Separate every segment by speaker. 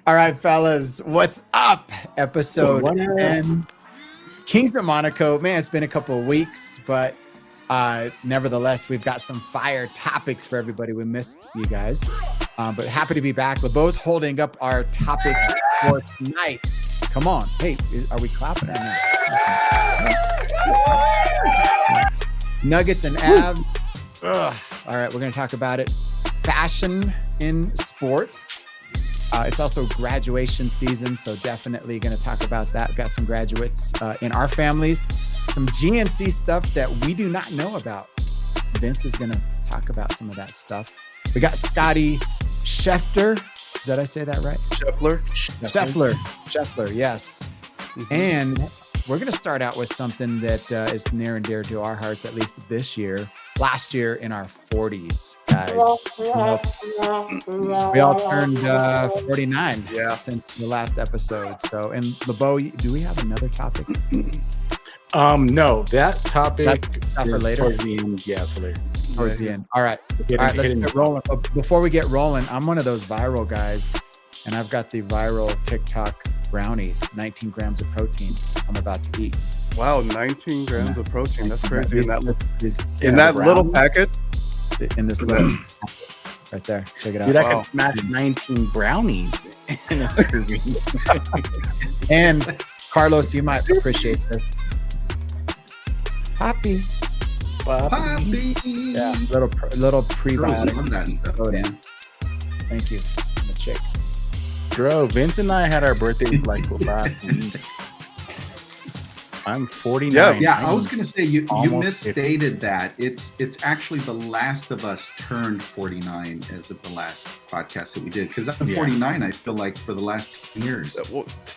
Speaker 1: All right, fellas, what's up? Episode 10. Kings of Monaco. Man, it's been a couple of weeks, but nevertheless, we've got some fire topics for everybody. We missed you guys, but happy to be back. LeBeau's holding up our topic for tonight. Come on. Hey, are we clapping or not? Nuggets and Av. All right, we're going to talk about it. Fashion in sports. It's also graduation season, so definitely going to talk about that. We've got some graduates in our families, some GNC stuff that we do not know about. Vince is going to talk about some of that stuff. We got Scotty Scheffler. Did I say that right? Scheffler, yes. Mm-hmm. And we're going to start out with something that is near and dear to our hearts, at least this year. Last year in our 40s, guys. We all turned 49 since the last episode. So, and LeBeau, do we have another topic?
Speaker 2: No, that topic
Speaker 1: is
Speaker 2: later.
Speaker 1: Towards the end. Yeah, for later. Towards the end. All right. Let's get rolling. Before we get rolling, I'm one of those viral guys, and I've got the viral TikTok brownies, 19 grams of protein I'm about to eat.
Speaker 3: Wow, 19 grams of protein. That's crazy. In that little packet?
Speaker 1: In this little packet right there. Check it out.
Speaker 2: Dude, I can smash 19 brownies in a serving.
Speaker 1: And Carlos, you might appreciate this. Poppy. Yeah, little prebiotic.
Speaker 4: That stuff, man.
Speaker 1: Thank you. I'm a chick.
Speaker 2: Bro, Vince and I had our birthdays like last week. I'm 49.
Speaker 4: Yeah. I was gonna say you misstated 50. That. It's actually The Last of Us turned 49 as of the last podcast that we did. Because I'm 49. I feel like for the last 10 years.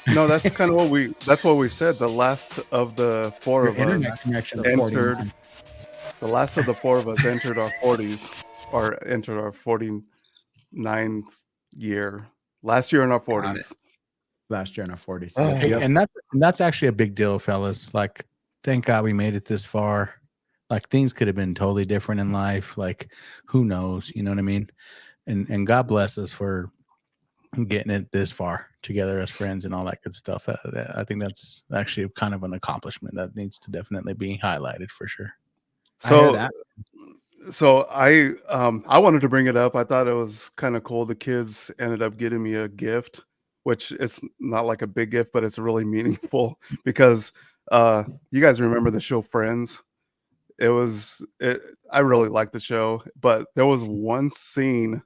Speaker 3: No, that's kind of what we said. The last of the four of us entered. The last of the four of us entered our 40s, or entered our 49th year. Last year in our 40s.
Speaker 1: Last year in our 40s.
Speaker 2: Hey, and that's actually a big deal, fellas. Like, thank God we made it this far. Like, things could have been totally different in life. Like, who knows? You know what I mean? And God bless us for getting it this far together as friends and all that good stuff. I think that's actually kind of an accomplishment that needs to definitely be highlighted for sure.
Speaker 3: So I wanted to bring it up. I thought it was kind of cool. The kids ended up getting me a gift, which it's not like a big gift, but it's really meaningful because you guys remember the show Friends? I really liked the show, but there was one scene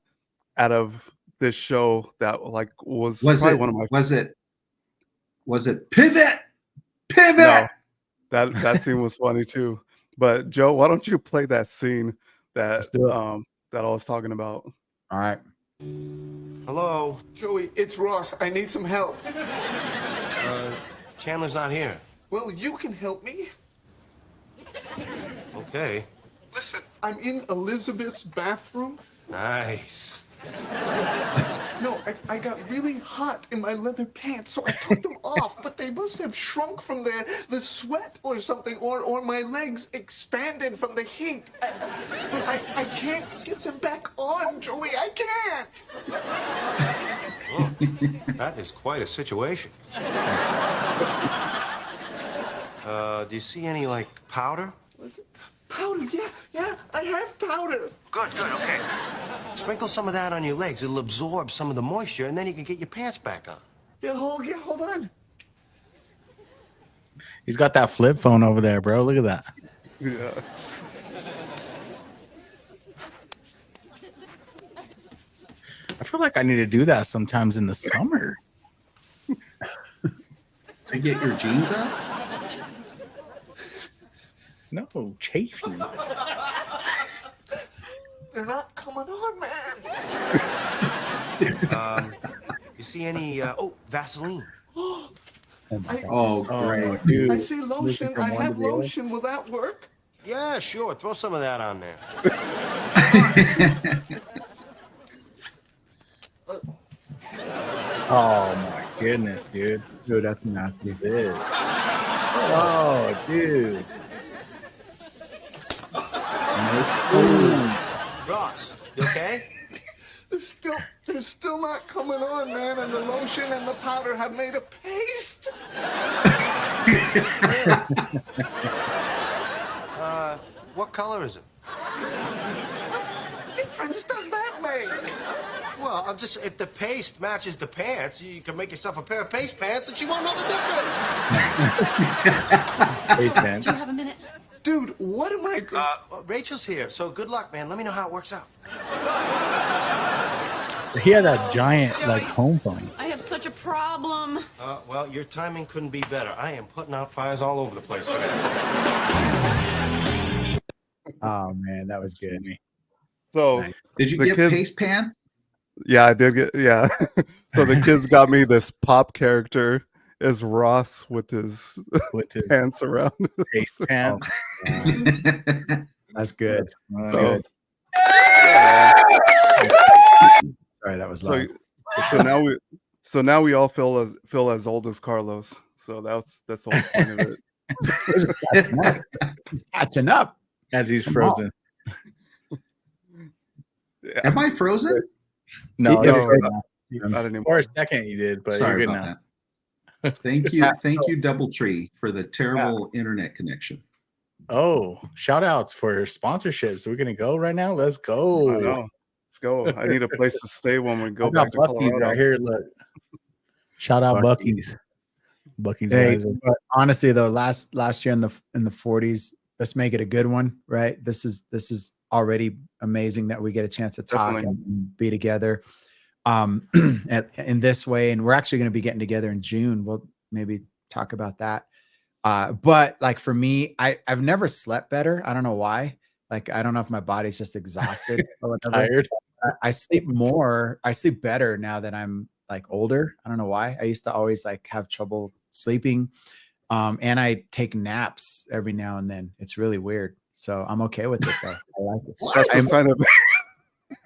Speaker 3: out of this show that was probably one of my.
Speaker 4: Was it Pivot?
Speaker 3: No, that scene was funny too. But Joe, why don't you play that scene that I was talking about?
Speaker 1: All right.
Speaker 5: Hello?
Speaker 6: Joey, it's Ross. I need some help.
Speaker 5: Chandler's not here.
Speaker 6: Well, you can help me.
Speaker 5: Okay.
Speaker 6: Listen, I'm in Elizabeth's bathroom.
Speaker 5: Nice.
Speaker 6: No, I got really hot in my leather pants, so I took them off, but they must have shrunk from the sweat or something, or my legs expanded from the heat. I can't get them back on, Joey. I can't.
Speaker 5: Oh, that is quite a situation. Do you see any, powder?
Speaker 6: Powder, yeah, I have powder.
Speaker 5: Good, okay. Sprinkle some of that on your legs. It'll absorb some of the moisture, and then you can get your pants back on.
Speaker 6: Yeah, hold on.
Speaker 2: He's got that flip phone over there, bro. Look at that.
Speaker 3: Yeah.
Speaker 2: I feel like I need to do that sometimes in the summer.
Speaker 4: To get your jeans out?
Speaker 2: No, chafing.
Speaker 6: They're not coming on, man.
Speaker 5: You see any, Vaseline?
Speaker 4: Great.
Speaker 2: Dude.
Speaker 6: I see lotion. I have lotion. Will that work?
Speaker 5: Yeah, sure. Throw some of that on there.
Speaker 2: Oh, my goodness, dude.
Speaker 1: Dude, that's nasty.
Speaker 2: This. Oh, dude.
Speaker 5: Ross, you okay?
Speaker 6: There's they're still not coming on, man. And the lotion and the powder have made a paste.
Speaker 5: What color is it?
Speaker 6: What difference does that make?
Speaker 5: Well, I'm just, if the paste matches the pants, you can make yourself a pair of paste pants and she won't know the difference.
Speaker 2: Hey, man.
Speaker 7: Do you have a minute?
Speaker 6: Dude, what am I...
Speaker 5: Rachel's here, so good luck, man. Let me know how it works out.
Speaker 2: He had a giant like home phone.
Speaker 7: I have such a problem.
Speaker 5: Well, your timing couldn't be better. I am putting out fires all over the place today.
Speaker 1: Oh man, that was good.
Speaker 3: So
Speaker 4: did you
Speaker 3: the
Speaker 4: get
Speaker 3: kids,
Speaker 4: paste pants?
Speaker 3: Yeah, I did get. Yeah. So the kids got me this pop character as Ross with his pants around.
Speaker 2: Face pants.
Speaker 1: That's good.
Speaker 3: So,
Speaker 1: sorry, that was loud.
Speaker 3: So now we all feel as old as Carlos. So that's the whole point of it.
Speaker 1: He's catching up
Speaker 2: as he's frozen.
Speaker 3: Yeah.
Speaker 4: Am I frozen?
Speaker 2: No,
Speaker 3: not anymore.
Speaker 2: For a second you did, but
Speaker 4: Sorry
Speaker 2: you're good
Speaker 4: about
Speaker 2: now.
Speaker 4: that. Thank you, Doubletree, for the terrible internet connection.
Speaker 2: Oh, shout outs for sponsorships. We're gonna go right now. Let's go.
Speaker 3: I know. Let's go. I need a place to stay when we go
Speaker 2: I got
Speaker 3: back to
Speaker 2: Buc-ee's
Speaker 3: Colorado.
Speaker 2: right here. Look. Shout out
Speaker 1: Buc-ee's.
Speaker 2: Buc-ee's
Speaker 1: Hey,
Speaker 2: guys.
Speaker 1: but honestly though, last year in the 40s, let's make it a good one, right? This is already amazing that we get a chance to talk and be together in this way. And we're actually going to be getting together in June. We'll maybe talk about that. But like for me, I've never slept better. I don't know why. Like, I don't know if my body's just exhausted or
Speaker 2: Tired.
Speaker 1: I sleep better now that I'm like older. I don't know why. I used to always like have trouble sleeping. And I take naps every now and then. It's really weird. So I'm okay with it though. I like it.
Speaker 3: That's a sign of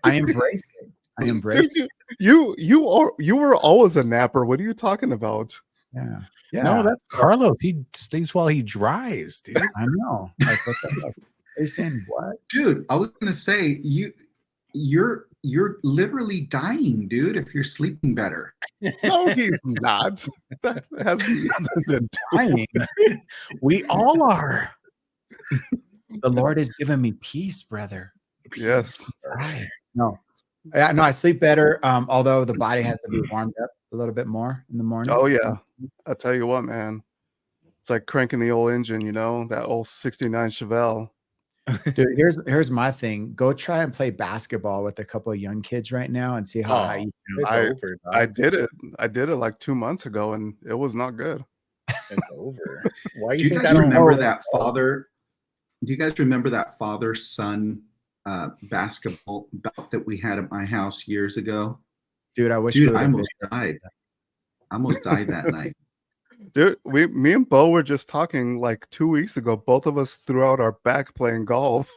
Speaker 1: I embrace it. I embrace it.
Speaker 3: You were always a napper. What are you talking about?
Speaker 1: Yeah. Yeah.
Speaker 2: No, that's Carlos. He sleeps while he drives, dude.
Speaker 1: I know. Like, what the fuck? Are you saying what?
Speaker 4: Dude, I was gonna say you're literally dying, dude, if you're sleeping better.
Speaker 3: No, he's not. That has nothing to do.
Speaker 1: Dying.
Speaker 2: We all are.
Speaker 1: The Lord has given me peace, brother.
Speaker 3: Yes.
Speaker 1: Right. No. Yeah, no, I sleep better. Although the body has to be warmed up a little bit more in the morning.
Speaker 3: Oh yeah. I'll tell you what, man. It's like cranking the old engine, you know, that old 69 Chevelle.
Speaker 1: Dude, here's my thing. Go try and play basketball with a couple of young kids right now and see how high you do.
Speaker 2: It's over. Dog.
Speaker 3: I did it. I did it like 2 months ago, and it was not good.
Speaker 2: It's over. Why
Speaker 4: Do you guys remember that father? Do you guys remember that father-son basketball bout that we had at my house years ago?
Speaker 1: Dude, I wish.
Speaker 4: Dude, I almost died. I almost died that night.
Speaker 3: Dude, me and Bo were just talking like 2 weeks ago. Both of us threw out our back playing golf.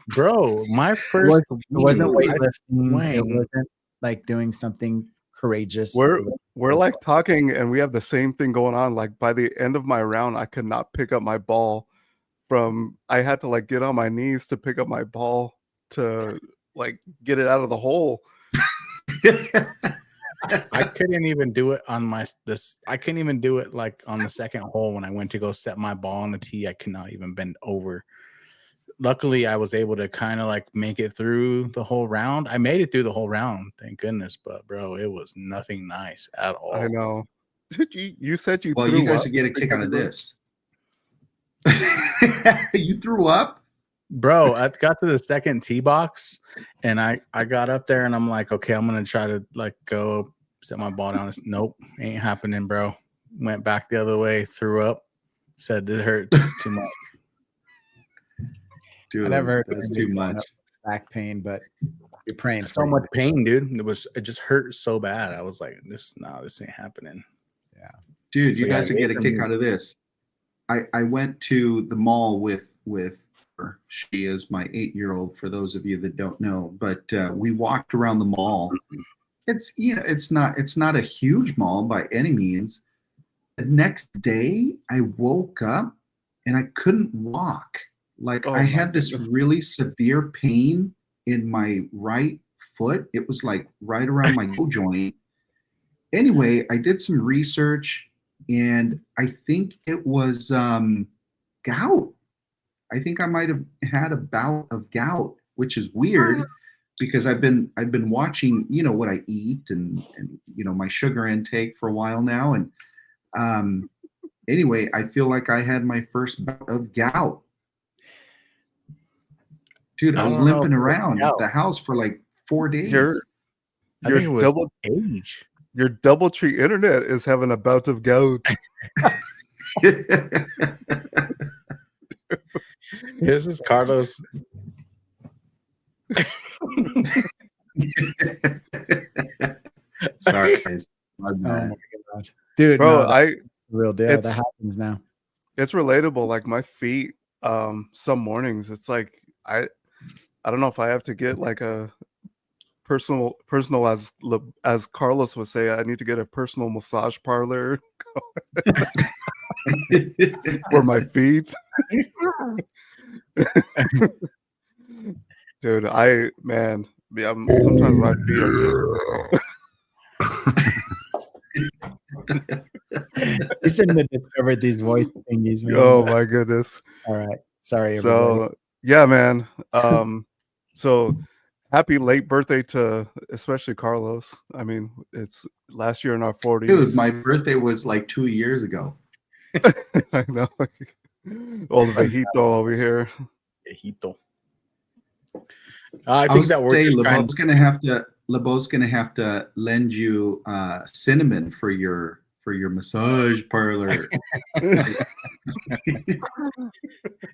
Speaker 2: Bro, my first
Speaker 1: it wasn't weightlifting. It
Speaker 2: swing.
Speaker 1: wasn't like doing something courageous.
Speaker 3: We're like talking, and we have the same thing going on. Like by the end of my round, I could not pick up my ball. I had to like get on my knees to pick up my ball to like get it out of the hole.
Speaker 2: I couldn't even do it on I couldn't even do it like on the second hole when I went to go set my ball on the tee. I could not even bend over. Luckily, I was able to kind of like make it through the whole round. I made it through the whole round, thank goodness. But bro, it was nothing nice at all.
Speaker 3: I know. You said you.
Speaker 4: Well,
Speaker 3: threw
Speaker 4: you guys
Speaker 3: up
Speaker 4: would get a kick
Speaker 3: because
Speaker 4: out of
Speaker 3: of it?
Speaker 4: this. You threw up?
Speaker 2: Bro, I got to the second tee box and I got up there and I'm like, okay, I'm gonna try to like go set my ball down. Nope, ain't happening, bro. Went back the other way, threw up, said it hurts too much.
Speaker 4: Dude,
Speaker 1: I never heard
Speaker 4: that's
Speaker 1: of
Speaker 4: too much.
Speaker 1: back pain, but you're praying
Speaker 2: So
Speaker 1: for
Speaker 2: much pain, dude. It just hurt so bad. I was like, this ain't happening.
Speaker 1: Yeah.
Speaker 4: Dude, you
Speaker 2: So,
Speaker 4: guys
Speaker 2: yeah,
Speaker 4: would get a
Speaker 2: made
Speaker 4: kick
Speaker 2: them-
Speaker 4: out of this. I went to the mall with her. She is my 8-year-old, for those of you that don't know. But we walked around the mall. It's not a huge mall by any means. The next day I woke up and I couldn't walk. Like
Speaker 3: Oh
Speaker 4: I
Speaker 3: my
Speaker 4: had this
Speaker 3: goodness.
Speaker 4: really severe pain in my right foot. It was like right around my toe joint. Anyway, I did some research and I think it was gout. I think I might have had a bout of gout, which is weird because I've been watching, what I eat and my sugar intake for a while now. And anyway, I feel like I had my first bout of gout. Dude, I
Speaker 2: I
Speaker 4: was
Speaker 2: don't know if
Speaker 4: limping
Speaker 2: it was
Speaker 4: around
Speaker 2: gout.
Speaker 4: the house for like 4 days.
Speaker 3: Your
Speaker 2: I
Speaker 3: your
Speaker 2: think it was age.
Speaker 3: your DoubleTree internet is having a bout of gout.
Speaker 2: This is Carlos.
Speaker 4: Sorry, guys. My
Speaker 1: Oh
Speaker 4: bad.
Speaker 1: my god, dude!
Speaker 3: Bro,
Speaker 1: No, that's real deal.
Speaker 3: it's
Speaker 1: That happens now.
Speaker 3: it's relatable. Like my feet, some mornings it's like I don't know if I have to get like a personal as Carlos would say, I need to get a personal massage parlor for my feet. Dude, sometimes my feet are just
Speaker 1: You shouldn't have discovered these voice thingies, man.
Speaker 3: oh my goodness.
Speaker 1: All right, sorry, everybody.
Speaker 3: So yeah, man. So happy late birthday to especially Carlos. I mean, it's last year in our 40s.
Speaker 4: Dude, my birthday was like 2 years ago.
Speaker 3: I know. Old Vejito over here.
Speaker 2: Vejito. I
Speaker 4: I
Speaker 2: think
Speaker 4: was
Speaker 2: that we're
Speaker 4: say
Speaker 2: just trying.
Speaker 4: LeBeau's gonna have to lend you cinnamon for your massage parlor.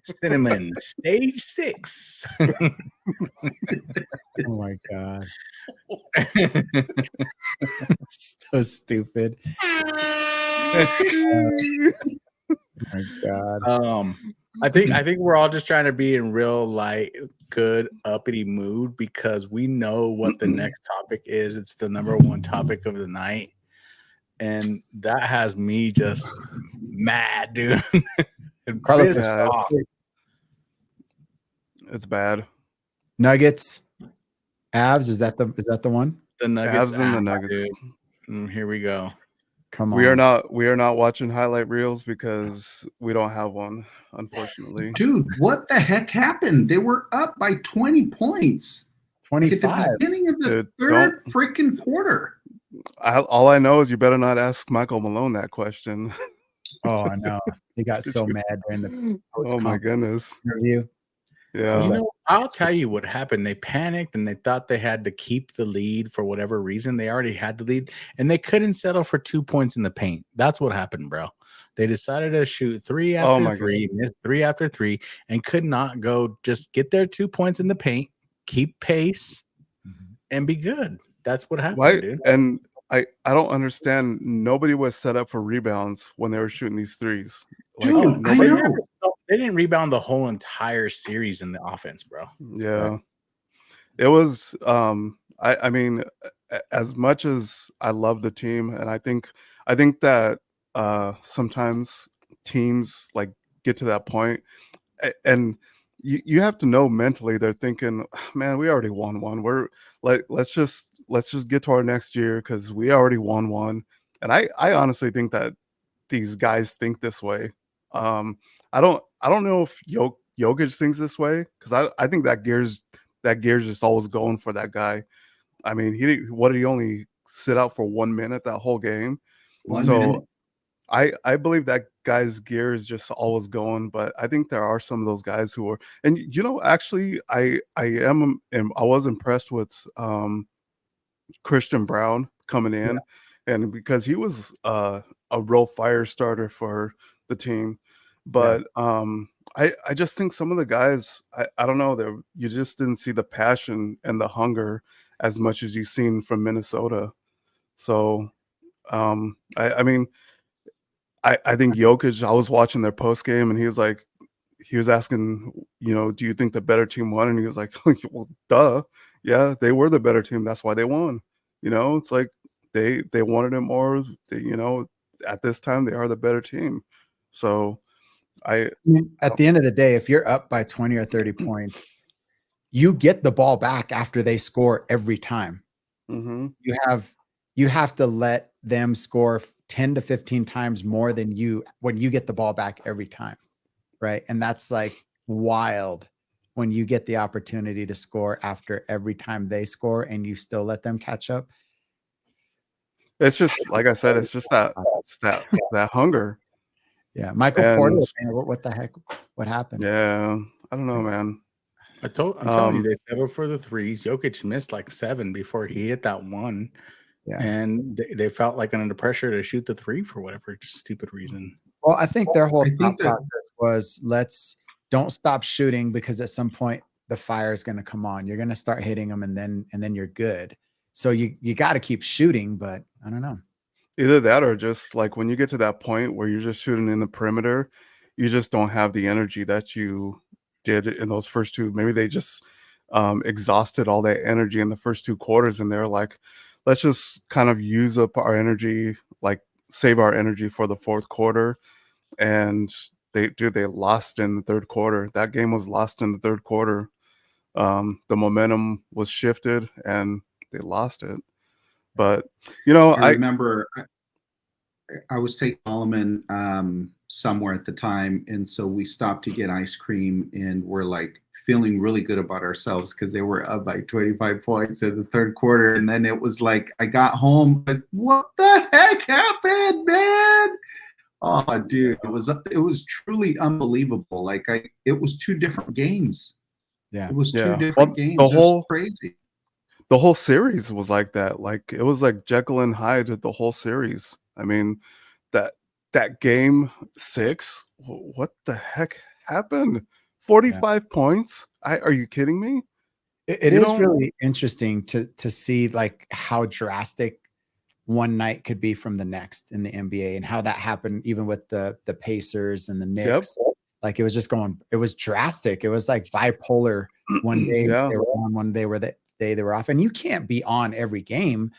Speaker 2: Cinnamon stage 6.
Speaker 1: Oh my god, so stupid. Oh my god.
Speaker 2: I think we're all just trying to be in real light, good, uppity mood because we know what the next topic is. It's the number one topic of the night, and that has me just mad, dude.
Speaker 1: Carlos,
Speaker 2: Pissed
Speaker 3: Yeah,
Speaker 2: off.
Speaker 3: it's bad.
Speaker 1: Nuggets, Avs. Is that the one?
Speaker 2: The Nuggets,
Speaker 3: Avs and the Nuggets.
Speaker 2: dude. Here we go.
Speaker 1: Come on.
Speaker 3: We are not watching highlight reels because we don't have one, unfortunately.
Speaker 4: Dude, what the heck happened? They were up by 20 points. Like at
Speaker 1: 25.
Speaker 4: the beginning of the
Speaker 3: Dude,
Speaker 4: third freaking quarter.
Speaker 3: All I know is you better not ask Michael Malone that question.
Speaker 1: Oh, I know. He got so mad during the
Speaker 3: Oh my goodness.
Speaker 1: interview.
Speaker 3: Yeah.
Speaker 2: You know, I'll tell you what happened. They panicked and they thought they had to keep the lead for whatever reason. They already had the lead and they couldn't settle for 2 points in the paint. That's what happened, bro. They decided to shoot 3 after 3, miss 3 after 3, and could not go just get their 2 points in the paint, keep pace, and be good. That's what happened, dude.
Speaker 3: And I don't understand. Nobody was set up for rebounds when they were shooting these threes. Like,
Speaker 4: Dude, I know.
Speaker 2: They didn't rebound the whole entire series in the offense, bro.
Speaker 3: Yeah. Right. It was I mean, as much as I love the team, and I think that sometimes teams like get to that point and you have to know mentally they're thinking, man, we already won one. We're like, let's just get to our next year because we already won one. And I honestly think that these guys think this way. I don't know if Jokic thinks this way because I think that gear's just always going for that guy. I mean, did he only sit out for 1 minute that whole game?
Speaker 4: 1 minute.
Speaker 3: I believe that guy's gear is just always going, but I think there are some of those guys who are, and actually I was impressed with Christian Brown coming in, and because he was a real fire starter for the team, but I just think some of the guys, I don't know, you just didn't see the passion and the hunger as much as you've seen from Minnesota. So I mean, I think Jokic, I was watching their post game and he was asking, do you think the better team won? And he was like, well, duh. Yeah, they were the better team. That's why they won. It's like they wanted it more. At this time, they are the better team. So
Speaker 1: At the end of the day, if you're up by 20 or 30 points, you get the ball back after they score every time.
Speaker 3: Mm-hmm.
Speaker 1: You have to let them score 10 to 15 times more than you when you get the ball back every time, right? And that's like wild when you get the opportunity to score after every time they score and you still let them catch up.
Speaker 3: It's just like I said, it's just that hunger.
Speaker 1: Yeah, Michael Porter, man, what the heck? What happened?
Speaker 3: Yeah, I don't know, man.
Speaker 2: I'm telling you, they settled for the threes. Jokic missed like 7 before he hit that one.
Speaker 1: Yeah.
Speaker 2: And they felt like under pressure to shoot the 3 for whatever stupid reason.
Speaker 1: Well, I think their whole thought process was don't stop shooting because at some point the fire is going to come on. You're going to start hitting them and then you're good. So you got to keep shooting, but I don't know.
Speaker 3: Either that or just like when you get to that point where you're just shooting in the perimeter, you just don't have the energy that you did in those first two. Maybe they just exhausted all that energy in the first 2 quarters and they're like, let's just kind of use up our energy, like save our energy for the fourth quarter. And they lost in the third quarter. That game was lost in the third quarter. The momentum was shifted and they lost it. But
Speaker 4: I remember I was taking Solomon somewhere at the time, and so we stopped to get ice cream, and we're like feeling really good about ourselves because they were up by 25 points in the third quarter, and then it was like I got home, like what the heck happened, man? Oh, dude, it was truly unbelievable. Like it was 2 different games.
Speaker 1: Yeah,
Speaker 4: it was 2 different games.
Speaker 3: The whole
Speaker 4: crazy.
Speaker 3: The whole series was like that. Like it was like Jekyll and Hyde the whole series. I mean, that game 6. What the heck happened? 45 points? Are you kidding me?
Speaker 1: It is really interesting to see like how drastic one night could be from the next in the NBA and how that happened even with the Pacers and the Knicks.
Speaker 3: Yep.
Speaker 1: Like it was drastic. It was like bipolar. One day they were on, one day they were off. And you can't be on every game,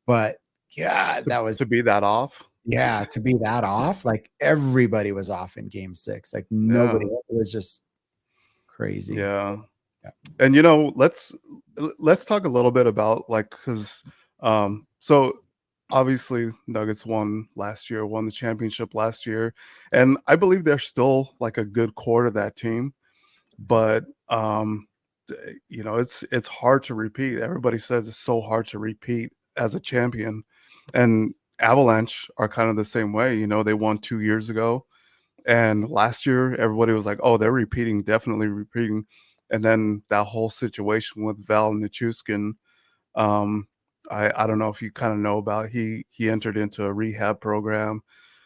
Speaker 1: but yeah, that was
Speaker 3: to be that off.
Speaker 1: Yeah, to be that off. Like everybody was off in game 6. Like nobody, it was just crazy.
Speaker 3: Yeah. And let's talk a little bit about like because so obviously Nuggets won the championship last year, and I believe they're still like a good core to that team, but it's hard to repeat. Everybody says it's so hard to repeat as a champion, and Avalanche are kind of the same way. They won 2 years ago, and last year everybody was like, oh, they're definitely repeating. And then that whole situation with Val Nichushkin, I don't know if you kind of know about. He entered into a rehab program,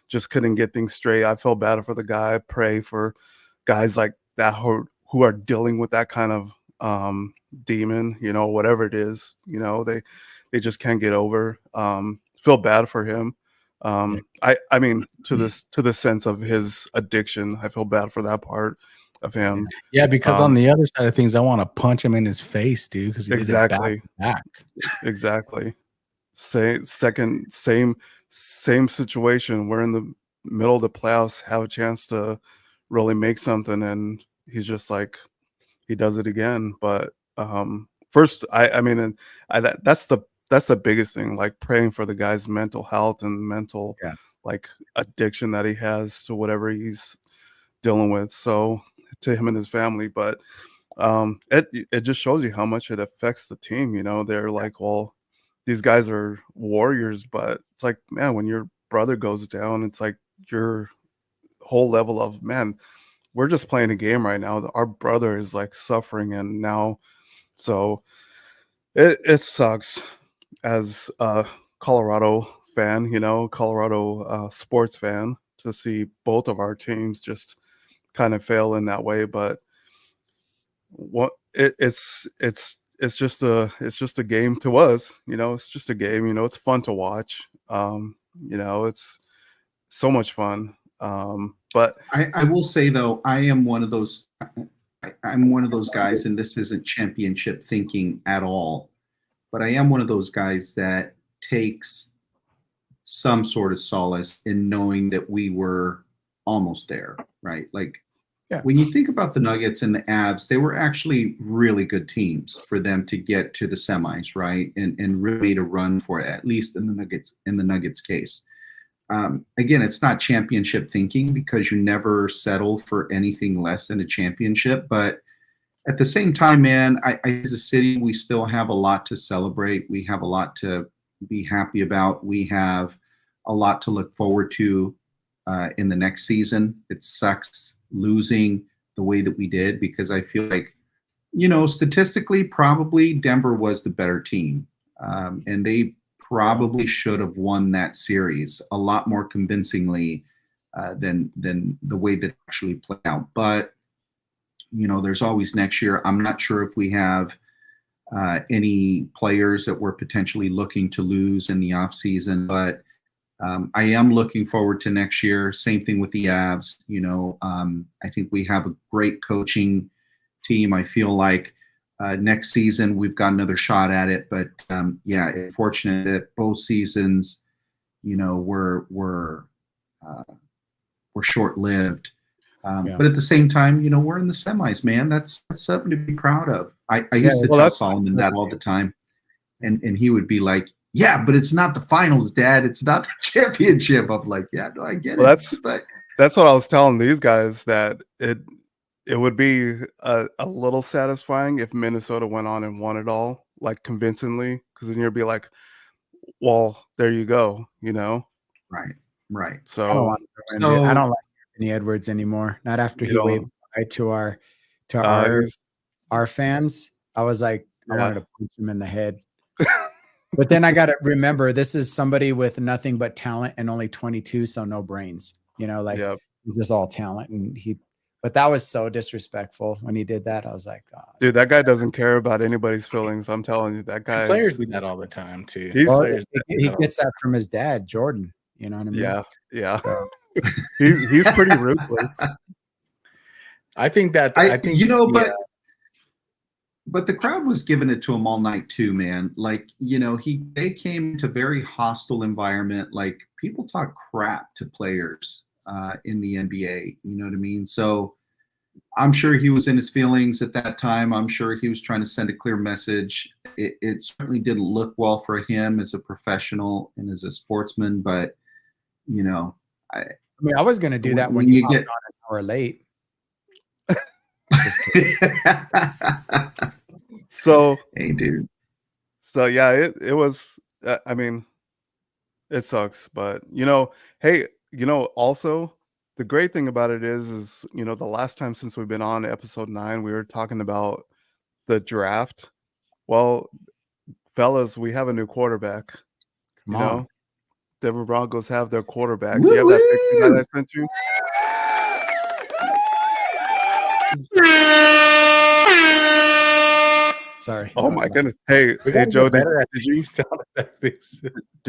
Speaker 3: just couldn't get things straight. I felt bad for the guy. Pray for guys like that who are dealing with that kind of demon, whatever it is. They just can't get over. Feel bad for him. I mean, to the sense of his addiction, I feel bad for that part of him.
Speaker 2: Yeah, because on the other side of things, I want to punch him in his face, dude. Because
Speaker 3: exactly,
Speaker 2: back.
Speaker 3: Exactly. Same situation. We're in the middle of the playoffs, have a chance to really make something, and he's just like he does it again. But first, that's the biggest thing. Like praying for the guy's mental health and mental like addiction that he has to whatever he's dealing with. So to him and his family, but it just shows you how much it affects the team. They're like, well, these guys are warriors, but it's like, man, when your brother goes down, it's like your whole level of, man, we're just playing a game right now. Our brother is like suffering, and now, so it sucks as a Colorado fan, Colorado sports fan, to see both of our teams just kind of fail in that way. But what it's just a game to us. It's just a game. It's fun to watch. It's so much fun. But
Speaker 4: I will say though, I am one of those. I'm one of those guys, and this isn't championship thinking at all, but I am one of those guys that takes some sort of solace in knowing that we were almost there. right? Like
Speaker 1: Yeah.
Speaker 4: when you think about the Nuggets and the Avs, they were actually really good teams for them to get to the semis, right? And really made a run for it, at least in the Nuggets case. Again, it's not championship thinking because you never settle for anything less than a championship. But at the same time, man, as a city, we still have a lot to celebrate. We have a lot to be happy about. We have a lot to look forward to in the next season. It sucks losing the way that we did because I feel like, statistically, probably Denver was the better team. And they probably should have won that series a lot more convincingly than the way that actually played out. But, there's always next year. I'm not sure if we have any players that we're potentially looking to lose in the offseason, but I am looking forward to next year. Same thing with the Avs. I think we have a great coaching team. I feel like next season we've got another shot at it. But yeah, it's fortunate that both seasons, were short-lived. But at the same time, we're in the semis, man. That's something to be proud of. I used to tell Solomon that all the time, and he would be like, "Yeah, but it's not the finals, Dad. It's not the championship." I'm like, "Yeah, no, I get it."
Speaker 3: That's what I was telling these guys, that it would be a little satisfying if Minnesota went on and won it all, like convincingly, because then you'd be like, "Well, there you go,"
Speaker 4: Right.
Speaker 3: So
Speaker 1: I don't like Anthony Edwards anymore. Not after he waved bye to our fans. I was like, I wanted to punch him in the head. But then I got to remember, this is somebody with nothing but talent and only 22, so no brains. He's just all talent, but that was so disrespectful when he did that. I was like, oh,
Speaker 3: dude, that guy doesn't care about anybody's feelings. I'm telling you, that guy.
Speaker 2: Players do that all the time too.
Speaker 1: He gets that from his dad, Jordan. You know what I mean?
Speaker 3: Yeah.
Speaker 1: So.
Speaker 3: he's pretty ruthless.
Speaker 2: I think that
Speaker 4: but the crowd was giving it to him all night too, man. Like, they came into very hostile environment. Like, people talk crap to players in the NBA. You know what I mean? So I'm sure he was in his feelings at that time. I'm sure he was trying to send a clear message. It certainly didn't look well for him as a professional and as a sportsman, but
Speaker 1: I was going to do that when you get on an hour late.
Speaker 3: So,
Speaker 4: hey, dude.
Speaker 3: So yeah, it was. I mean, it sucks, but hey, also the great thing about it is the last time since we've been on episode 9, we were talking about the draft. Well, fellas, we have a new quarterback.
Speaker 1: Come on.
Speaker 3: Denver Broncos have their quarterback. Do you have that picture that I sent you?
Speaker 1: Sorry.
Speaker 3: Oh my goodness. Hey, Joe, did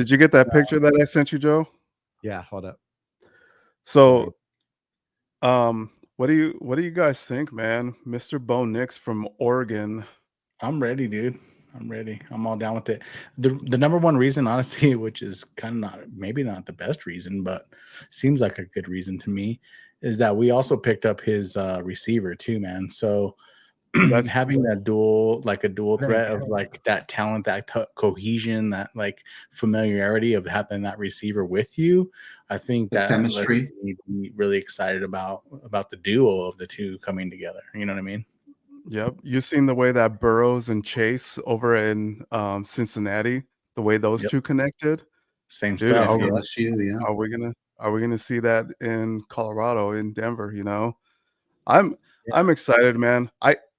Speaker 3: you get that picture that I sent you, Joe?
Speaker 1: Yeah, hold up.
Speaker 3: So, what do you guys think, man? Mr. Bo Nix from Oregon.
Speaker 2: I'm ready, dude. I'm ready. I'm all down with it. The number one reason, honestly, which is kind of maybe not the best reason, but seems like a good reason to me, is that we also picked up his receiver too, man. So that's having a dual threat of like that talent, that cohesion, that like familiarity of having that receiver with you. I think that
Speaker 4: chemistry.
Speaker 2: Lets me be really excited about the duo of the two coming together. You know what I mean?
Speaker 3: Yep. You've seen the way that Burrows and Chase over in Cincinnati, the way those two connected.
Speaker 2: Same stuff.
Speaker 3: Are we gonna see that in Colorado, in Denver? I'm excited, man.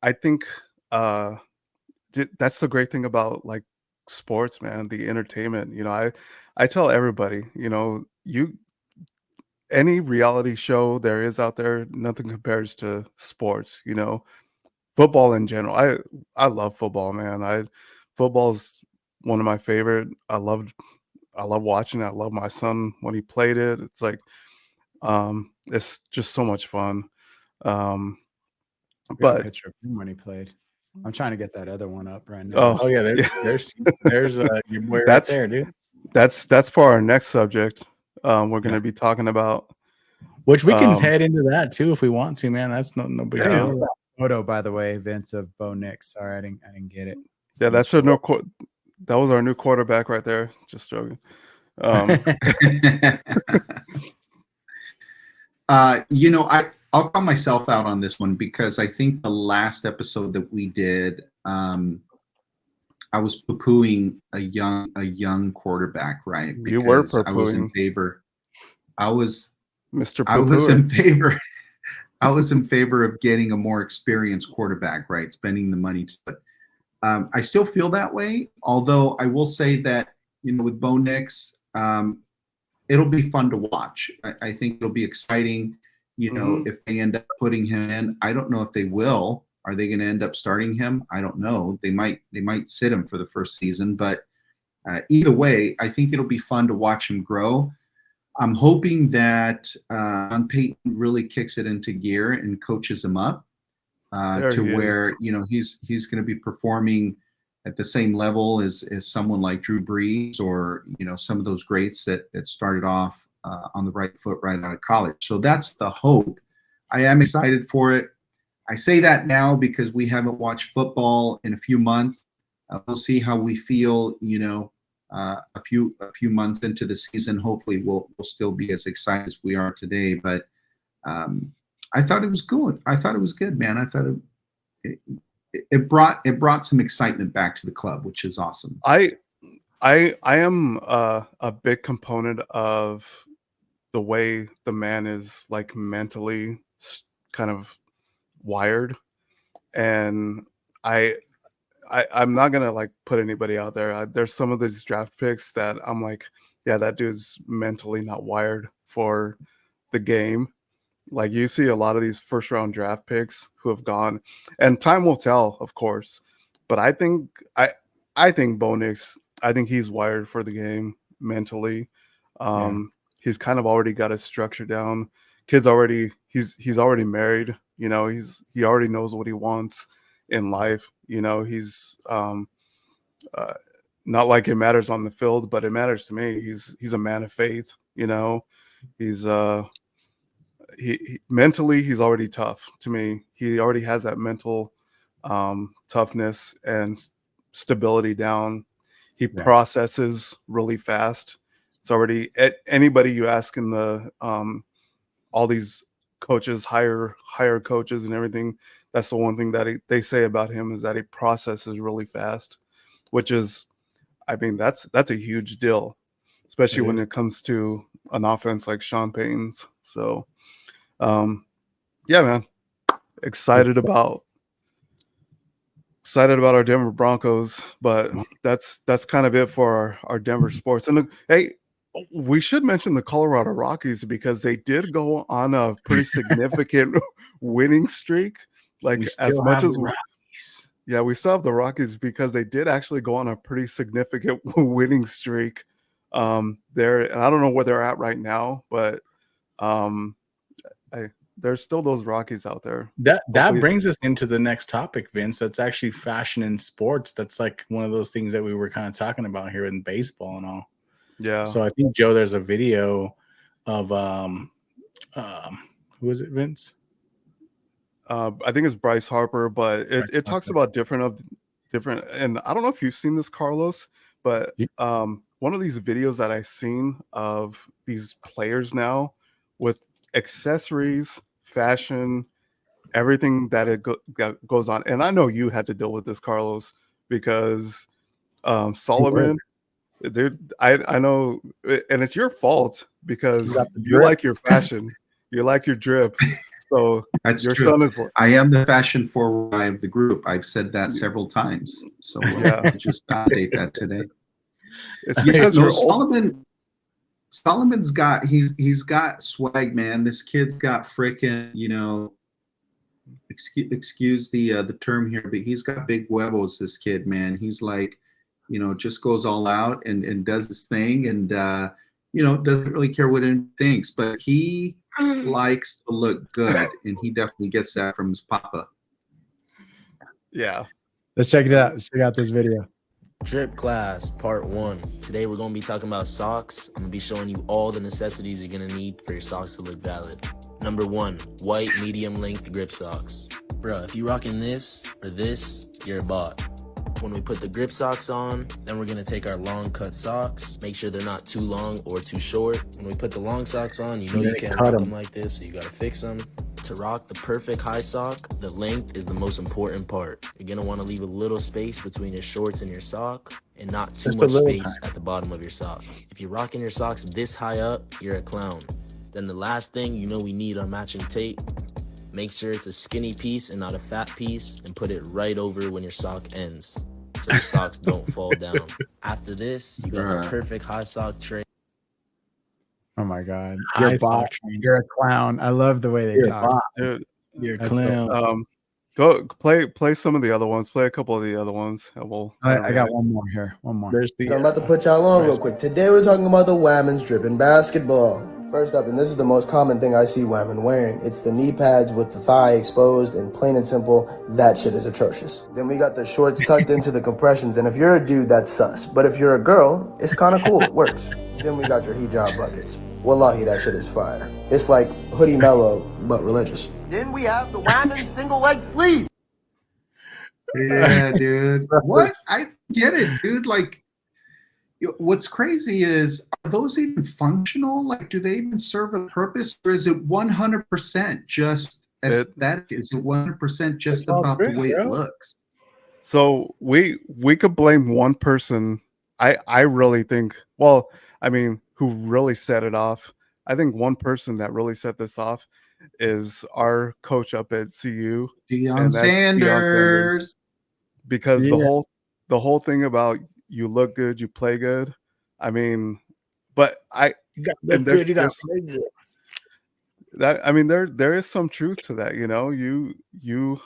Speaker 3: I think that's the great thing about like sports, man. The entertainment. I tell everybody, any reality show there is out there, nothing compares to sports. Football in general. I love football, man. Football's one of my favorite. I love watching it. I love my son when he played it. It's like it's just so much fun.
Speaker 1: But a picture of him when he played. I'm trying to get that other one up right now.
Speaker 2: Oh yeah, there's your boy right there, dude.
Speaker 3: That's for our next subject. We're going to be talking about
Speaker 2: Which we can head into that too if we want to, man. That's no big deal.
Speaker 1: Photo, by the way, Vince, of Bo Nix. Sorry, I didn't get it.
Speaker 3: Yeah, that's that was our new quarterback right there. Just joking.
Speaker 4: I'll call myself out on this one because I think the last episode that we did, I was poo-pooing a young quarterback, right? Because
Speaker 3: you were poo-pooing.
Speaker 4: I was in favor. I was
Speaker 3: Mr.
Speaker 4: I was in favor. I was in favor of getting a more experienced quarterback, right? Spending the money to it. I still feel that way, although I will say that, with Bo Nix, it'll be fun to watch. I think it'll be exciting, if they end up putting him in. I don't know if they will. Are they going to end up starting him? I don't know. They might sit him for the first season, but either way, I think it'll be fun to watch him grow. I'm hoping that Peyton really kicks it into gear and coaches him up to where he's going to be performing at the same level as someone like Drew Brees or some of those greats that started off on the right foot right out of college. So that's the hope. I am excited for it. I say that now because we haven't watched football in a few months. We'll see how we feel. A few months into the season, hopefully we'll still be as excited as we are today. But I thought it was good. I thought it was good, man. I thought it brought some excitement back to the club, which is awesome.
Speaker 3: I am a big component of the way the man is like mentally kind of wired, and I'm not gonna like put anybody out there. There's some of these draft picks that I'm like, yeah, that dude's mentally not wired for the game. Like you see a lot of these first round draft picks who have gone, and time will tell, of course. But I think Bo Nix, I think he's wired for the game mentally. He's kind of already got his structure down. He's already married. He already knows what he wants in life. He's not like it matters on the field, but it matters to me. He's a man of faith. He's he mentally he's already tough to me. He already has that mental toughness and stability down. He processes really fast. It's already anybody you ask in the all these coaches, higher coaches and everything. That's the one thing that they say about him is that he processes really fast, which is, I mean, that's a huge deal, especially when it comes to an offense like Sean Payton's. So, yeah, man, excited about our Denver Broncos, but that's kind of it for our Denver sports. And hey, we should mention the Colorado Rockies because they did go on a pretty significant winning streak. Like as much as we still have the Rockies because they did actually go on a pretty significant winning streak. There, and I don't know where they're at right now, but there's still those Rockies out there.
Speaker 2: That brings us into the next topic, Vince. That's actually fashion in sports. That's like one of those things that we were kind of talking about here in baseball and all.
Speaker 3: Yeah.
Speaker 2: So I think, Joe, there's a video of who is it, Vince?
Speaker 3: I think it's Bryce Harper, but it talks about different, and I don't know if you've seen this, Carlos, but one of these videos that I've seen of these players now with accessories, fashion, everything that goes on. And I know you had to deal with this, Carlos, because Solomon, I know, and it's your fault because you like your fashion, you like your drip. So
Speaker 4: that's
Speaker 3: your
Speaker 4: true.
Speaker 3: son is.
Speaker 4: I am the fashion forward guy of the group. I've said that several times. So we'll just update that today.
Speaker 3: It's because
Speaker 4: Solomon's got he's got swag, man. This kid's got freaking, excuse the term here, but he's got big huevos. This kid, man. He's like, just goes all out and does his thing and doesn't really care what anyone thinks, but he likes to look good, and he definitely gets that from his papa.
Speaker 3: Yeah.
Speaker 1: Let's check it out. Let's check out this video.
Speaker 8: Drip class, part 1. Today we're going to be talking about socks. I'm going to be showing you all the necessities you're going to need for your socks to look valid. Number 1, white medium length grip socks. Bruh, if you rocking this or this, you're a bot. When we put the grip socks on, then we're going to take our long cut socks, make sure they're not too long or too short. When we put the long socks on, you know you can't rock them like this, so you got to fix them. To rock the perfect high sock, the length is the most important part. You're going to want to leave a little space between your shorts and your sock and not too much space at the bottom of your sock. If you're rocking your socks this high up, you're a clown. Then the last thing, you know we need our matching tape. Make sure it's a skinny piece and not a fat piece, and put it right over when your sock ends so your socks don't fall down. After this, you got the perfect high sock tray.
Speaker 1: Oh my God. You're a bot. You're a clown. I love the way they talk.
Speaker 3: Dude,
Speaker 2: you're a clown.
Speaker 3: Go play some of the other ones. Play a couple of the other ones. And
Speaker 1: I got one more here. One more.
Speaker 9: I'm about to put y'all on real quick. Today we're talking about the Whammons dripping basketball. First up, and this is the most common thing I see Whammon wearing, it's the knee pads with the thigh exposed, and plain and simple, that shit is atrocious. Then we got the shorts tucked into the compressions, and if you're a dude, that's sus. But if you're a girl, it's kind of cool, it works. Then we got your hijab buckets. Wallahi, that shit is fire. It's like Hoodie Mellow, but religious. Then we have the Whammon single leg sleeve.
Speaker 4: Yeah, dude. What? I get it, dude. Like, what's crazy is, are those even functional? Like, do they even serve a purpose, or is it 100% just aesthetic? Is it 100% just about the way it looks?
Speaker 3: So we could blame one person. I really think, well, I mean, who really set it off. I think one person that really set this off is our coach up at CU,
Speaker 4: Deion Sanders.
Speaker 3: Because the whole thing about you look good, you play good. I mean, but you got to look good, you got to play good. That, I mean, there is some truth to that. You know, you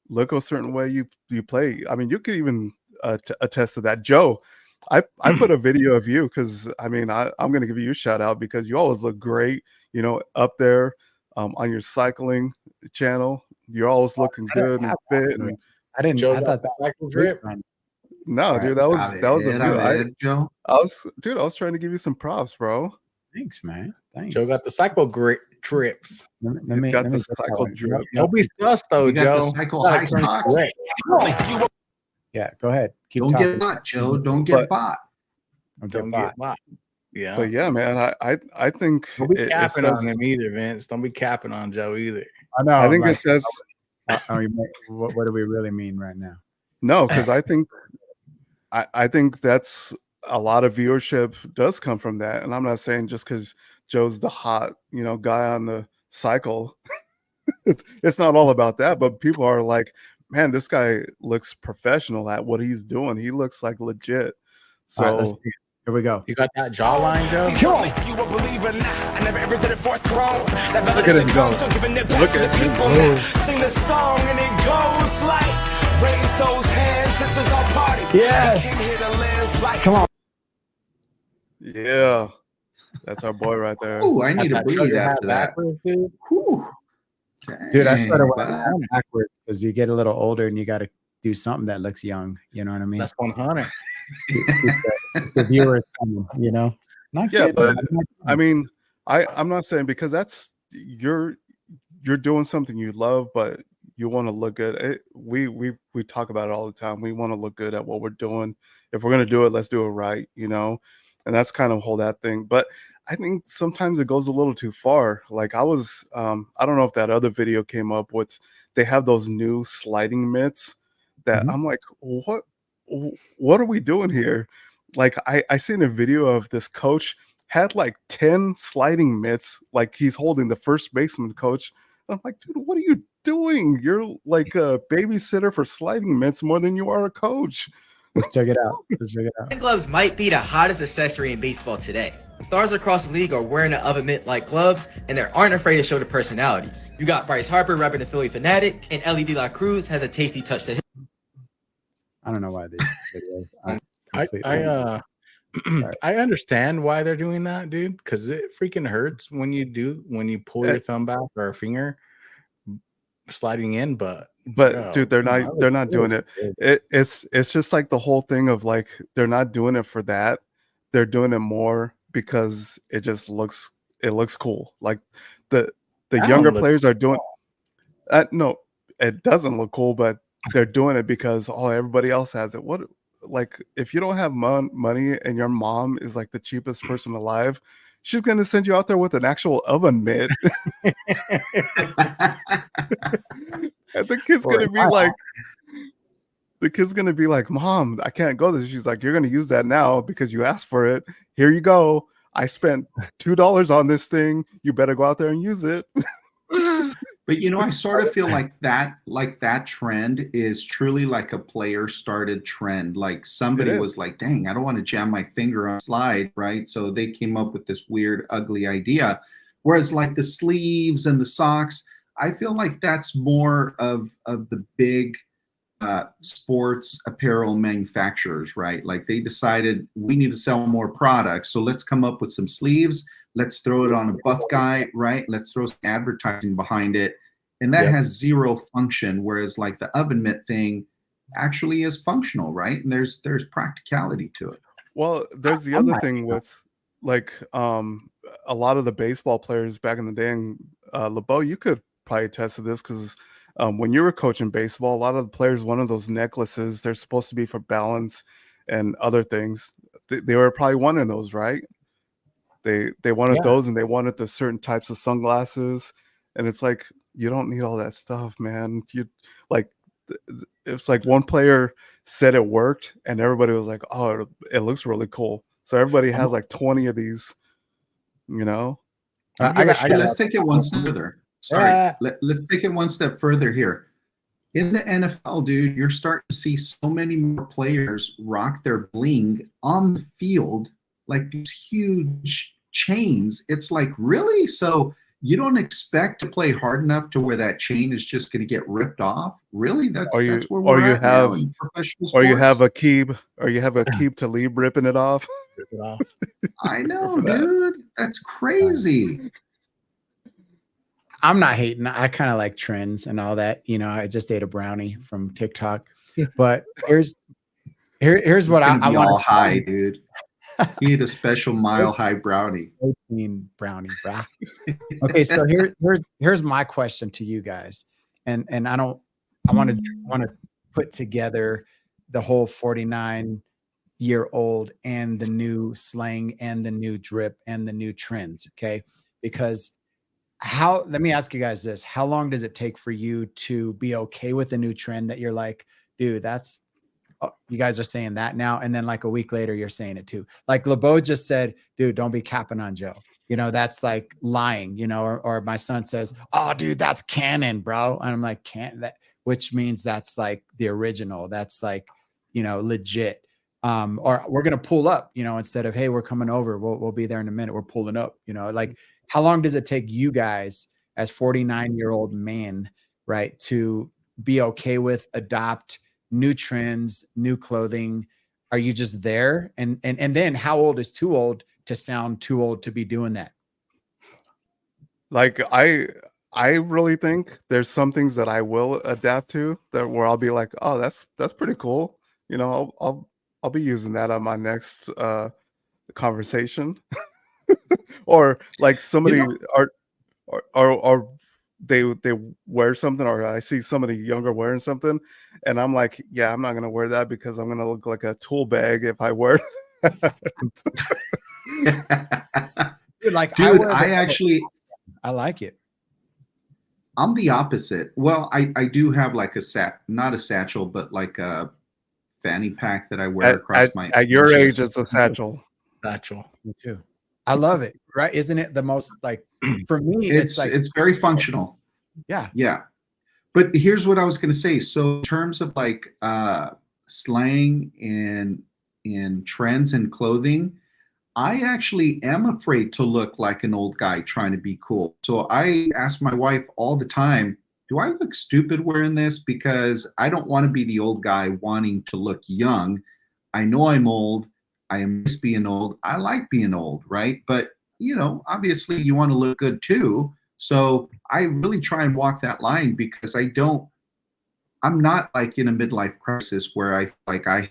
Speaker 3: look a certain way, you play. I mean, you could even attest to that, Joe. I put a video of you because, I mean, I'm going to give you a shout out because you always look great, you know, up there on your cycling channel. You're always looking good and fit. And
Speaker 1: I thought the cycle drip.
Speaker 3: No, dude, that was a Joe. I was trying to give you some props, bro.
Speaker 1: Thanks, man. Thanks.
Speaker 2: Joe got the cycle trips.
Speaker 3: Let me got the cycle drip.
Speaker 2: Don't be sus though, Joe.
Speaker 4: The cycle high stocks.
Speaker 1: Yeah, go ahead.
Speaker 4: Don't get bought, Joe. Don't get bought.
Speaker 2: Don't get bought. Yeah.
Speaker 3: But yeah, man, I think
Speaker 2: don't be capping on him either, Vince. Don't be capping on Joe either.
Speaker 3: I know. I think it says.
Speaker 1: What do we really mean right now?
Speaker 3: No, because I think that's a lot of viewership does come from that, and I'm not saying just because Joe's the hot, you know, guy on the cycle. It's not all about that, but people are like, man, this guy looks professional at what he's doing. He looks like legit. So
Speaker 1: right, let's see. Here we go.
Speaker 2: You got that jawline, Joe?
Speaker 10: You will believe it not. I never ever to the fourth throne.
Speaker 3: Look at him go. Look at him go.
Speaker 10: Sing the song and it goes like, raise those hands. This is our party.
Speaker 2: Yes. Come on.
Speaker 3: Yeah. That's our boy right there.
Speaker 4: Oh, I need to breathe after that.
Speaker 1: Dude, I thought it went backwards because you get a little older and you got to do something that looks young. You know what I mean?
Speaker 2: That's 100.
Speaker 1: The viewers coming, you know?
Speaker 3: Not yeah, but I mean, I'm not saying because that's you're doing something you love, but you want to look good. We talk about it all the time. We want to look good at what we're doing. If we're gonna do it, let's do it right, you know. And that's kind of whole that thing. But I think sometimes it goes a little too far. Like I was, I don't know if that other video came up with. They have those new sliding mitts that I'm like, what are we doing here? Like I seen a video of this coach had like 10 sliding mitts, like he's holding the first baseman coach. I'm like, dude, what are you doing? You're like a babysitter for sliding mitts more than you are a coach.
Speaker 1: Let's check it out. Let's check it out.
Speaker 11: Gloves might be the hottest accessory in baseball today. Stars across the league are wearing the oven mitt-like gloves, and they aren't afraid to show their personalities. You got Bryce Harper repping the Philly Fanatic, and Ellie De La Cruz has a tasty touch to him.
Speaker 1: I don't know why these
Speaker 2: videos. I understand why they're doing that, dude, because it freaking hurts when you pull your thumb back or a finger sliding in. But
Speaker 3: But dude, they're not doing it. It's just like the whole thing of like they're not doing it for that. They're doing it more because it looks cool. Like the younger players are doing. No, it doesn't look cool, but they're doing it because everybody else has it. What, like, if you don't have money and your mom is like the cheapest person alive, she's gonna send you out there with an actual oven mitt. And the kid's gonna be like, Mom, I can't go this. She's like, you're gonna use that now because you asked for it. Here you go. I spent $2 on this thing. You better go out there and use it.
Speaker 4: But I sort of feel like that trend is truly like a player started trend. Like somebody was like, dang, I don't want to jam my finger on a slide, right? So they came up with this weird, ugly idea. Whereas like the sleeves and the socks, I feel like that's more of the big sports apparel manufacturers, right? Like they decided we need to sell more products. So let's come up with some sleeves. Let's throw it on a buff guy, right? Let's throw some advertising behind it. And that has zero function. Whereas like the oven mitt thing actually is functional, right? And there's practicality to it.
Speaker 3: Well, there's the other thing with like a lot of the baseball players back in the day, and LeBeau, you could probably attest to this because when you were coaching baseball, a lot of the players wanted those necklaces. They're supposed to be for balance and other things. They were probably wanting those, right? They wanted those, and they wanted the certain types of sunglasses. And it's like, you don't need all that stuff, man. You like, it's like one player said it worked, and everybody was like, oh, it looks really cool. So everybody has like 20 of these,
Speaker 4: Let's take it one step further. Sorry, let's take it one step further here. In the NFL, dude, you're starting to see so many more players rock their bling on the field, like these huge chains. It's like, really? So you don't expect to play hard enough to where that chain is just going to get ripped off? Really? That's where we're at now in professional sports.
Speaker 3: Or you have a keep to leave ripping it off.
Speaker 2: Rip it off.
Speaker 4: I know, dude. That's crazy.
Speaker 1: I'm not hating. I kind of like trends and all that. I just ate a brownie from TikTok. But here's what I want.
Speaker 4: All high, dude. You need a special Mile High brownie.
Speaker 1: Protein brownie, brah. Okay, so here's my question to you guys, and I want to put together the whole 49-year-old and the new slang and the new drip and the new trends. Okay, because let me ask you guys this: how long does it take for you to be okay with a new trend that you're like, dude, that's you guys are saying that now, and then like a week later you're saying it too? Like LeBeau just said, dude, don't be capping on Joe. That's like lying, or my son says, oh, dude, that's canon, bro. And I'm like, can't that, which means that's like the original. That's like, legit. Or we're going to pull up, instead of, hey, we're coming over. We'll be there in a minute. We're pulling up, like, how long does it take you guys as 49-year-old men, right, to be okay with, adopt new trends, new clothing? Are you just there? And then how old is too old to sound too old to be doing that?
Speaker 3: Like I really think there's some things that I will adapt to that where I'll be like, oh, that's pretty cool. I'll be using that on my next conversation. Or like somebody or they wear something, or I see somebody younger wearing something, and I'm like, yeah, I'm not gonna wear that because I'm gonna look like a tool bag if I wear that.
Speaker 1: Dude, I like it.
Speaker 4: I'm the opposite. Well, I do have like not a satchel, but like a fanny pack that I wear across my.
Speaker 3: At your age, it's a satchel.
Speaker 2: Satchel.
Speaker 1: Me too. I love it. Right? Isn't it the most, like, for me, it's
Speaker 4: very functional.
Speaker 1: Yeah.
Speaker 4: Yeah. But here's what I was going to say. So in terms of like slang and trends in clothing, I actually am afraid to look like an old guy trying to be cool. So I ask my wife all the time, do I look stupid wearing this? Because I don't want to be the old guy wanting to look young. I know I'm old. I miss being old. I like being old, right? But, obviously you want to look good too. So I really try and walk that line because I don't I'm not like in a midlife crisis where I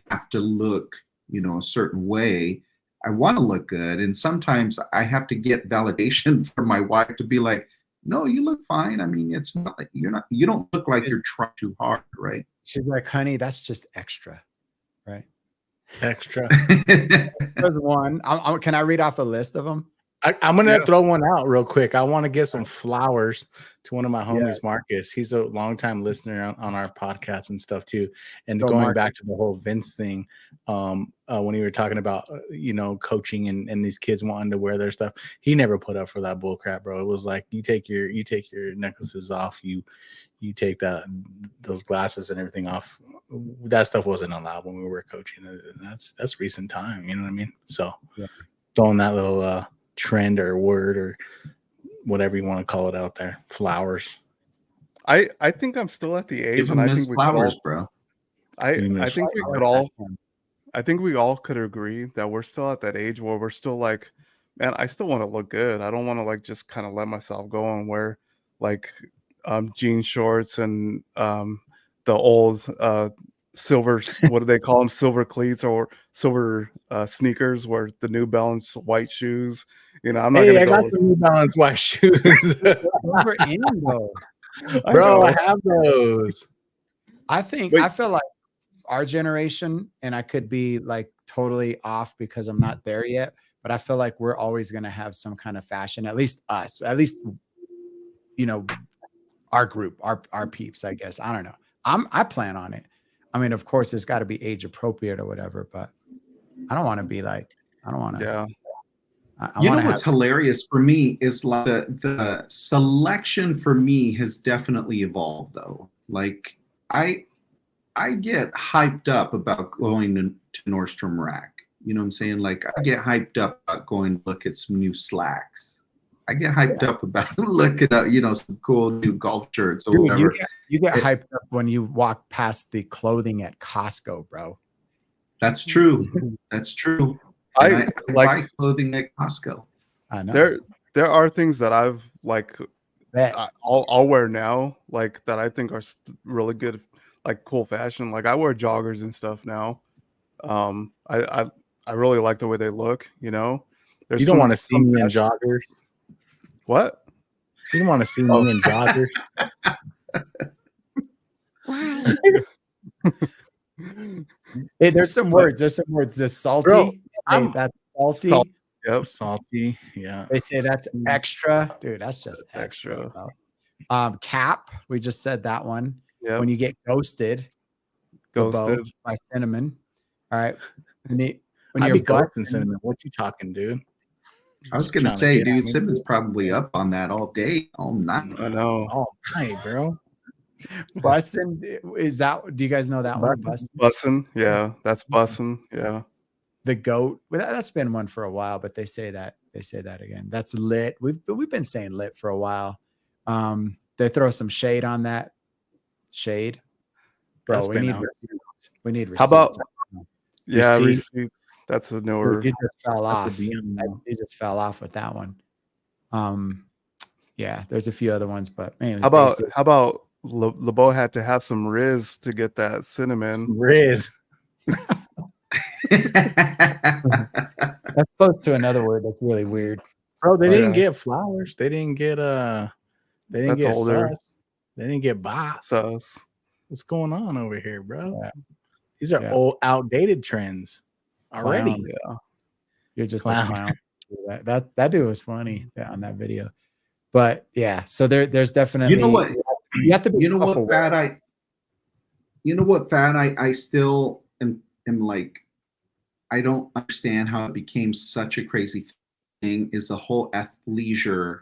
Speaker 4: have to look, a certain way. I want to look good, and sometimes I have to get validation from my wife to be like, no, you look fine. I mean, it's not like you don't look like you're trying too hard, right?
Speaker 1: She's like, honey, that's just extra, right?
Speaker 2: Extra.
Speaker 1: There's one. Can I read off a list of them?
Speaker 2: I'm gonna throw one out real quick. I want to give some flowers to one of my homies, Marcus. He's a longtime listener on our podcast and stuff too. And going back to the whole Vince thing, when you were talking about coaching and these kids wanting to wear their stuff, he never put up for that bull crap, bro. It was like you take your necklaces off, you take those glasses and everything off. That stuff wasn't allowed when we were coaching. And that's recent time, you know what I mean? So throwing that little trend or word or whatever you want to call it out there, flowers.
Speaker 3: I think I'm still at the age, and I think we
Speaker 4: flowers, bro.
Speaker 3: I think we could all. I think we all could agree that we're still at that age where we're still like, man, I still want to look good. I don't want to like just kind of let myself go and wear like jean shorts and the old silver, what do they call them, silver cleats or silver sneakers, where the New Balance white shoes. I'm not gonna
Speaker 2: I got the New Balance white shoes. Bro, I have those.
Speaker 1: I feel like our generation, and I could be like totally off because I'm not there yet, but I feel like we're always going to have some kind of fashion, at least us, our group, our peeps, I guess. I don't know. I plan on it. I mean, of course it's got to be age appropriate or whatever, but I don't want to be like, I don't want to.
Speaker 3: Yeah.
Speaker 4: What's hilarious for me is like the selection for me has definitely evolved though. Like I get hyped up about going to Nordstrom Rack. You know what I'm saying? Like I get hyped up about going to look at some new slacks. I get hyped up about looking at, some cool new golf shirts or whatever.
Speaker 1: You get hyped up when you walk past the clothing at Costco, bro.
Speaker 4: That's true. That's true. I buy clothing at Costco.
Speaker 1: I know.
Speaker 3: There are things that I've like I'll wear now, like that I think are really good, like cool fashion. Like I wear joggers and stuff now. I really like the way they look.
Speaker 2: You don't want to see me in joggers.
Speaker 3: What?
Speaker 2: You don't want to see me in joggers.
Speaker 1: Why? Hey, there's some words. This salty.
Speaker 2: Bro,
Speaker 1: that's salty.
Speaker 3: Yep.
Speaker 2: Salty. Yeah.
Speaker 1: They say that's extra. Dude, that's just extra. Cap. We just said that one.
Speaker 3: Yep.
Speaker 1: When you get ghosted by Cinnamon. All right. When
Speaker 2: you're ghosting Cinnamon, what you talking, dude?
Speaker 4: I was gonna say, dude, Cinnamon probably up on that all day, all night.
Speaker 3: I know.
Speaker 2: All night, bro.
Speaker 1: Bussin', is that? Do you guys know that one?
Speaker 3: Bussin', yeah, that's bussin', yeah.
Speaker 1: The goat. Well, that's been one for a while, but they say that again. That's lit. We've been saying lit for a while. They throw some shade on that. Shade, bro. We need receipts. We need receipts.
Speaker 3: How about receipts? That's a newer.
Speaker 1: He just fell off. He just fell off with that one. Yeah, there's a few other ones, but man.
Speaker 3: How about LeBeau had to have some Riz to get that cinnamon.
Speaker 2: Riz.
Speaker 1: That's close to another word that's really weird.
Speaker 2: Bro, they didn't get flowers. They didn't get they didn't get
Speaker 3: older.
Speaker 2: sus. They didn't get box.
Speaker 3: Sus.
Speaker 2: What's going on over here, bro?
Speaker 1: Yeah.
Speaker 2: These are old outdated trends already.
Speaker 1: Clown. Yeah. You're just a clown. That dude was funny on that video. But yeah, so there's definitely you have to be
Speaker 4: I still am like, I don't understand how it became such a crazy thing is the whole athleisure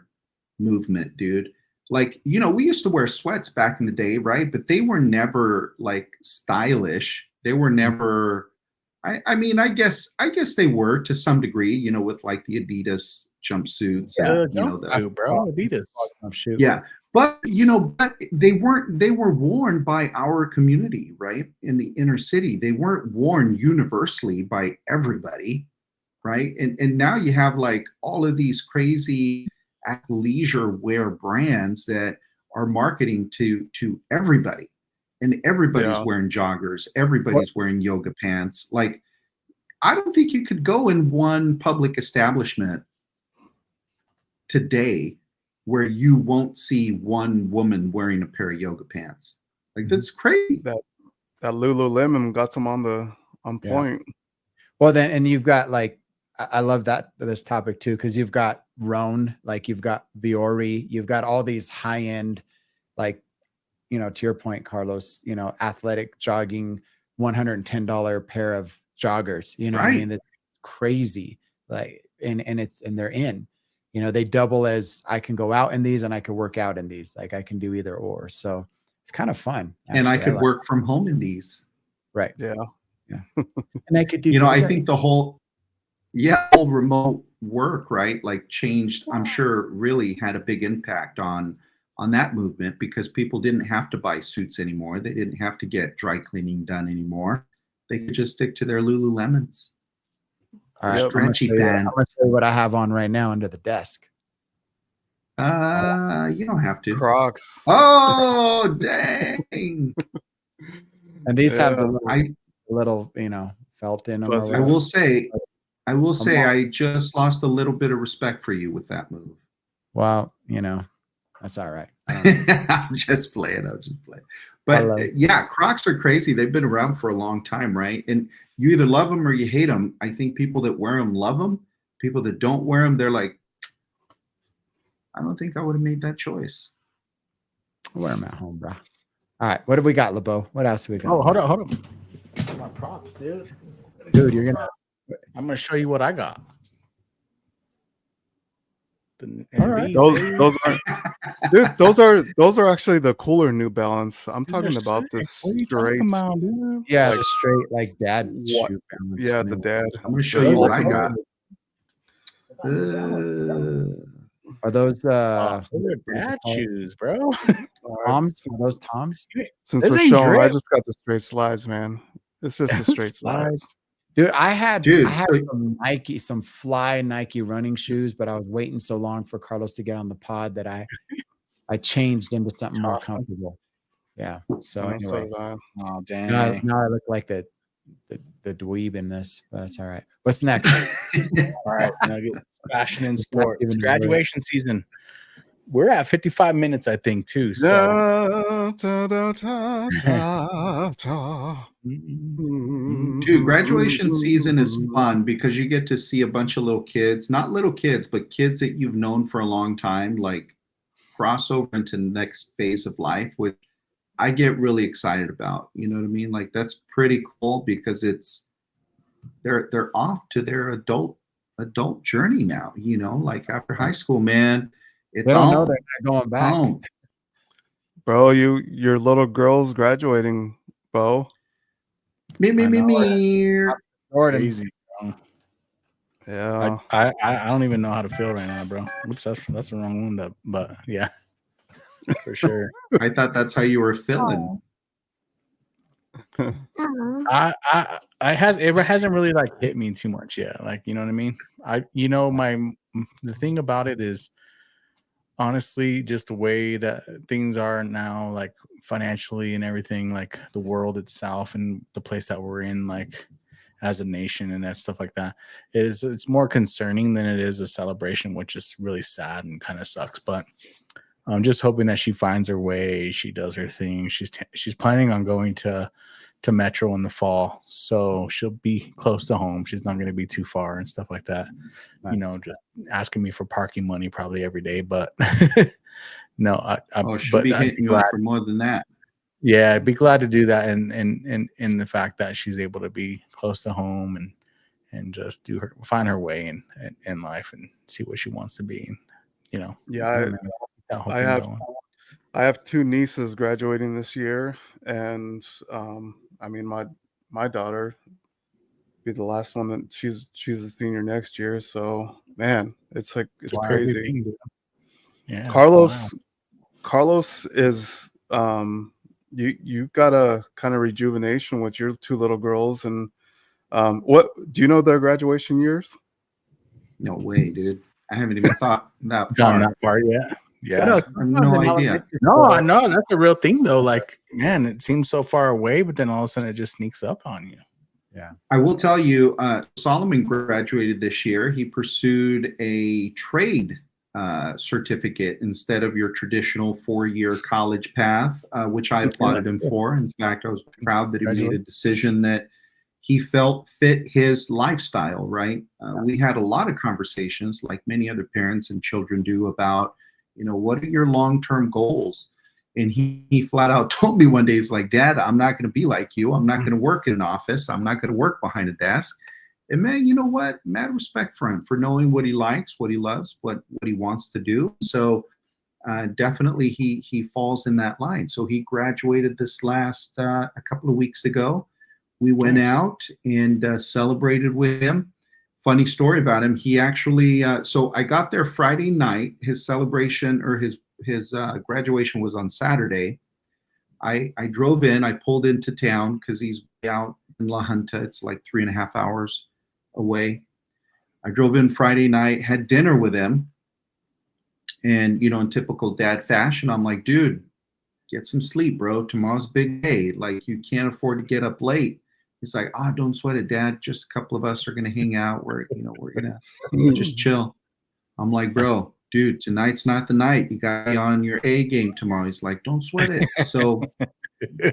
Speaker 4: movement, dude. Like, we used to wear sweats back in the day, right? But they were never like stylish. They were never, I mean, I guess they were to some degree, with like the Adidas jumpsuits.
Speaker 2: Yeah, bro, Adidas
Speaker 4: jumpsuit. Yeah. But but they were worn by our community, right? In the inner city. They weren't worn universally by everybody, right? And now you have like all of these crazy athleisure wear brands that are marketing to everybody. and everybody's wearing joggers, everybody's wearing yoga pants. Like, I don't think you could go in one public establishment today where you won't see one woman wearing a pair of yoga pants. Like, that's crazy.
Speaker 3: That Lululemon got some on point.
Speaker 1: Well, then, and you've got like, I love this topic too, because you've got Rhone, like you've got Viore, you've got all these high end, like, you know, to your point, Carlos, you know, athletic jogging, $110 pair of joggers. You know what I mean? That's crazy. Like, and they're in. You know, they double as I can go out in these and I can work out in these. Like I can do either or. So it's kind of fun. Actually.
Speaker 4: And I could work from home in these.
Speaker 1: Right.
Speaker 3: Yeah.
Speaker 1: Yeah. And I could do,
Speaker 4: you know, I think the whole remote work, right? Like changed, I'm sure really had a big impact on that movement, because people didn't have to buy suits anymore. They didn't have to get dry cleaning done anymore. They could just stick to their Lululemons.
Speaker 1: All right,
Speaker 4: stretchy pants.
Speaker 1: I'm gonna say what I have on right now under the desk.
Speaker 4: You don't have to.
Speaker 3: Crocs.
Speaker 4: Oh, dang.
Speaker 1: And these have the little, you know, felt in them.
Speaker 4: I will say, I just lost a little bit of respect for you with that move.
Speaker 1: Well, you know, that's all right.
Speaker 4: I'm just playing. But yeah, Crocs are crazy. They've been around for a long time, right? And you either love them or you hate them. I think people that wear them love them. People that don't wear them, they're like, I don't think I would have made that choice.
Speaker 1: I wear them at home, bro. All right, what have we got, LeBeau? What else have we got?
Speaker 2: Oh, hold on. My props, dude.
Speaker 1: Dude,
Speaker 2: I'm gonna show you what I got.
Speaker 3: All right. Those are actually the cooler New Balance. I'm talking about this straight.
Speaker 1: Yeah, like, the straight like dad shoe balance.
Speaker 3: Yeah, the dad.
Speaker 4: I'm gonna show you what I got.
Speaker 1: Are those
Speaker 2: dad shoes, bro?
Speaker 1: Toms? Are those Toms?
Speaker 3: Since we're showing, I just got the straight slides, man. It's just the straight slides.
Speaker 1: Dude, I had some fly Nike running shoes, but I was waiting so long for Carlos to get on the pod that I changed into something more comfortable. Yeah. So anyway,
Speaker 2: oh damn.
Speaker 1: Now I look like the dweeb in this, but that's all right. What's next?
Speaker 2: All right, fashion and sport. It's graduation season. We're at 55 minutes, I think, too. So.
Speaker 4: Dude, graduation season is fun because you get to see a bunch of little kids, not little kids, but kids that you've known for a long time, like cross over into the next phase of life, which I get really excited about. You know what I mean? Like that's pretty cool because they're off to their adult journey now, you know, like after high school, man. It's
Speaker 1: all know they're not going back.
Speaker 4: Home.
Speaker 3: Bro, your little girl's graduating, Bo.
Speaker 4: Me.
Speaker 2: Crazy, bro.
Speaker 3: Yeah.
Speaker 2: I don't even know how to feel right now, bro. Oops, that's the wrong one, but yeah. For sure.
Speaker 4: I thought that's how you were feeling.
Speaker 2: It hasn't really like hit me too much yet. Like, you know what I mean? The thing about it is honestly just the way that things are now, like financially and everything, like the world itself and the place that we're in, like as a nation and that stuff like that, it's more concerning than it is a celebration, which is really sad and kind of sucks. But I'm just hoping that she finds her way. She does her thing. She's planning on going to Metro in the fall, so she'll be close to home. She's not going to be too far and stuff like that. Nice. You know, just asking me for parking money probably every day, but no,
Speaker 4: she'll be hitting you up for more than that.
Speaker 2: Yeah, I'd be glad to do that, and in the fact that she's able to be close to home and just find her way in life and see what she wants to be. And, you know,
Speaker 3: yeah, I have two nieces graduating this year, and I mean my daughter be the last one that she's a senior next year. So man, it's crazy.
Speaker 2: Yeah,
Speaker 3: Carlos is you got a kind of rejuvenation with your two little girls, and what do you know their graduation years?
Speaker 4: No way, dude. I haven't even thought that
Speaker 2: far. That part yet. Yeah.
Speaker 1: No,
Speaker 4: I have no idea.
Speaker 2: No, no, that's a real thing though. Like, man, it seems so far away, but then all of a sudden it just sneaks up on you.
Speaker 1: Yeah.
Speaker 4: I will tell you, Solomon graduated this year. He pursued a trade certificate instead of your traditional 4-year college path, which I applauded him for. In fact, I was proud that he made a decision that he felt fit his lifestyle, right? We had a lot of conversations, like many other parents and children do, about, what are your long-term goals? And he flat out told me one day, he's like, Dad, I'm not going to be like you. I'm not going to work in an office. I'm not going to work behind a desk. And man, you know what? Mad respect for him for knowing what he likes, what he loves, what he wants to do. So definitely he falls in that line. So he graduated this last a couple of weeks ago. We went out and celebrated with him. Funny story about him. He actually, so I got there Friday night. His celebration or his graduation was on Saturday. I drove in. I pulled into town because he's out in La Junta. It's like 3.5 hours away. I drove in Friday night, had dinner with him. And, in typical dad fashion, I'm like, dude, get some sleep, bro. Tomorrow's a big day. Like, you can't afford to get up late. He's like, don't sweat it, Dad. Just a couple of us are going to hang out. We're going to just chill. I'm like, bro, dude, tonight's not the night. You got to be on your A game tomorrow. He's like, don't sweat it. So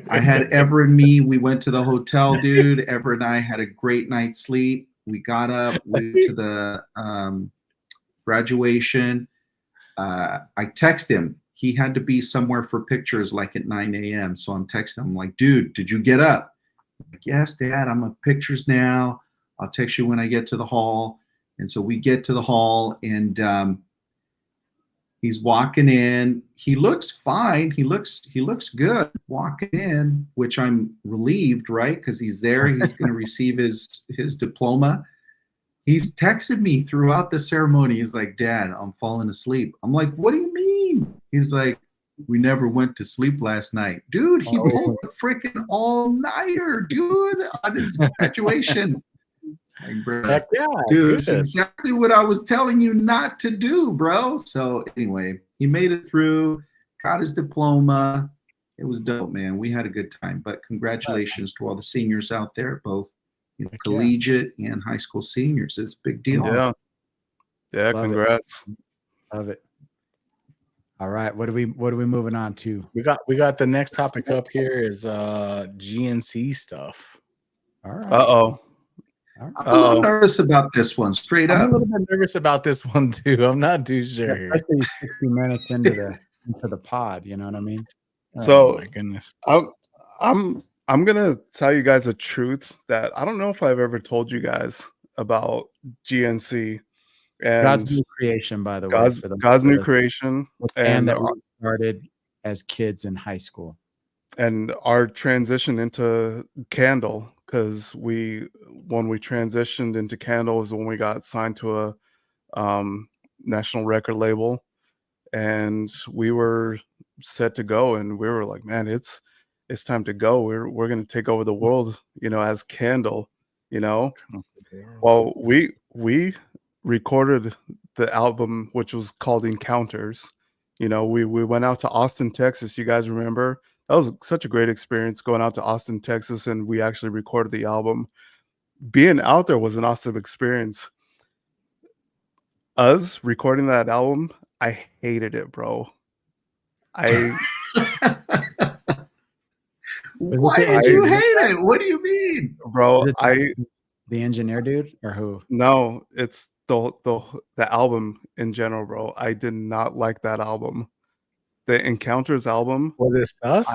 Speaker 4: I had Ever and me. We went to the hotel, dude. Ever and I had a great night's sleep. We got up, went to the graduation. I text him. He had to be somewhere for pictures like at 9 a.m. So I'm texting him. I'm like, dude, did you get up? Like, yes, Dad, I'm at pictures now. I'll text you when I get to the hall. And so we get to the hall and he's walking in. He looks fine. He looks good walking in, which I'm relieved, right? Because he's there. He's going to receive his diploma. He's texted me throughout the ceremony. He's like, Dad, I'm falling asleep. I'm like, what do you mean? He's like, we never went to sleep last night. Dude, he pulled a freaking all-nighter, dude, on his graduation. Like, bro,
Speaker 2: Heck yeah,
Speaker 4: dude, it's exactly what I was telling you not to do, bro. So anyway, he made it through, got his diploma. It was dope, man. We had a good time. But congratulations to all the seniors out there, both collegiate and high school seniors. It's a big deal.
Speaker 3: Yeah, congrats.
Speaker 1: Love it. All right, what are we moving on to?
Speaker 2: We got the next topic up here is GNC stuff.
Speaker 1: All right.
Speaker 3: Uh-oh.
Speaker 4: I'm a little nervous about this one, straight up.
Speaker 2: I'm a little bit nervous about this one too. I'm not too sure.
Speaker 1: Especially 60 minutes into the pod, you know what I mean?
Speaker 3: So,
Speaker 2: oh my goodness.
Speaker 3: I'm gonna tell you guys a truth that I don't know if I've ever told you guys about GNC. And
Speaker 1: God's new creation, by the way.
Speaker 3: God's new creation,
Speaker 1: and that we started as kids in high school,
Speaker 3: and our transition into Candle, because when we transitioned into Candle is when we got signed to a national record label, and we were set to go, and we were like, man, it's time to go. We're gonna take over the world, as Candle, Well, we recorded the album, which was called Encounters. We went out to Austin, Texas. You guys remember? That was such a great experience going out to Austin, Texas, and we actually recorded the album. Being out there was an awesome experience. Us recording that album, I hated it, bro.
Speaker 4: Why did you hate it? What do you mean?
Speaker 3: Bro,
Speaker 1: the engineer dude or who?
Speaker 3: No, it's the album in general, bro. I did not like that album. The Encounters album.
Speaker 2: Was this us?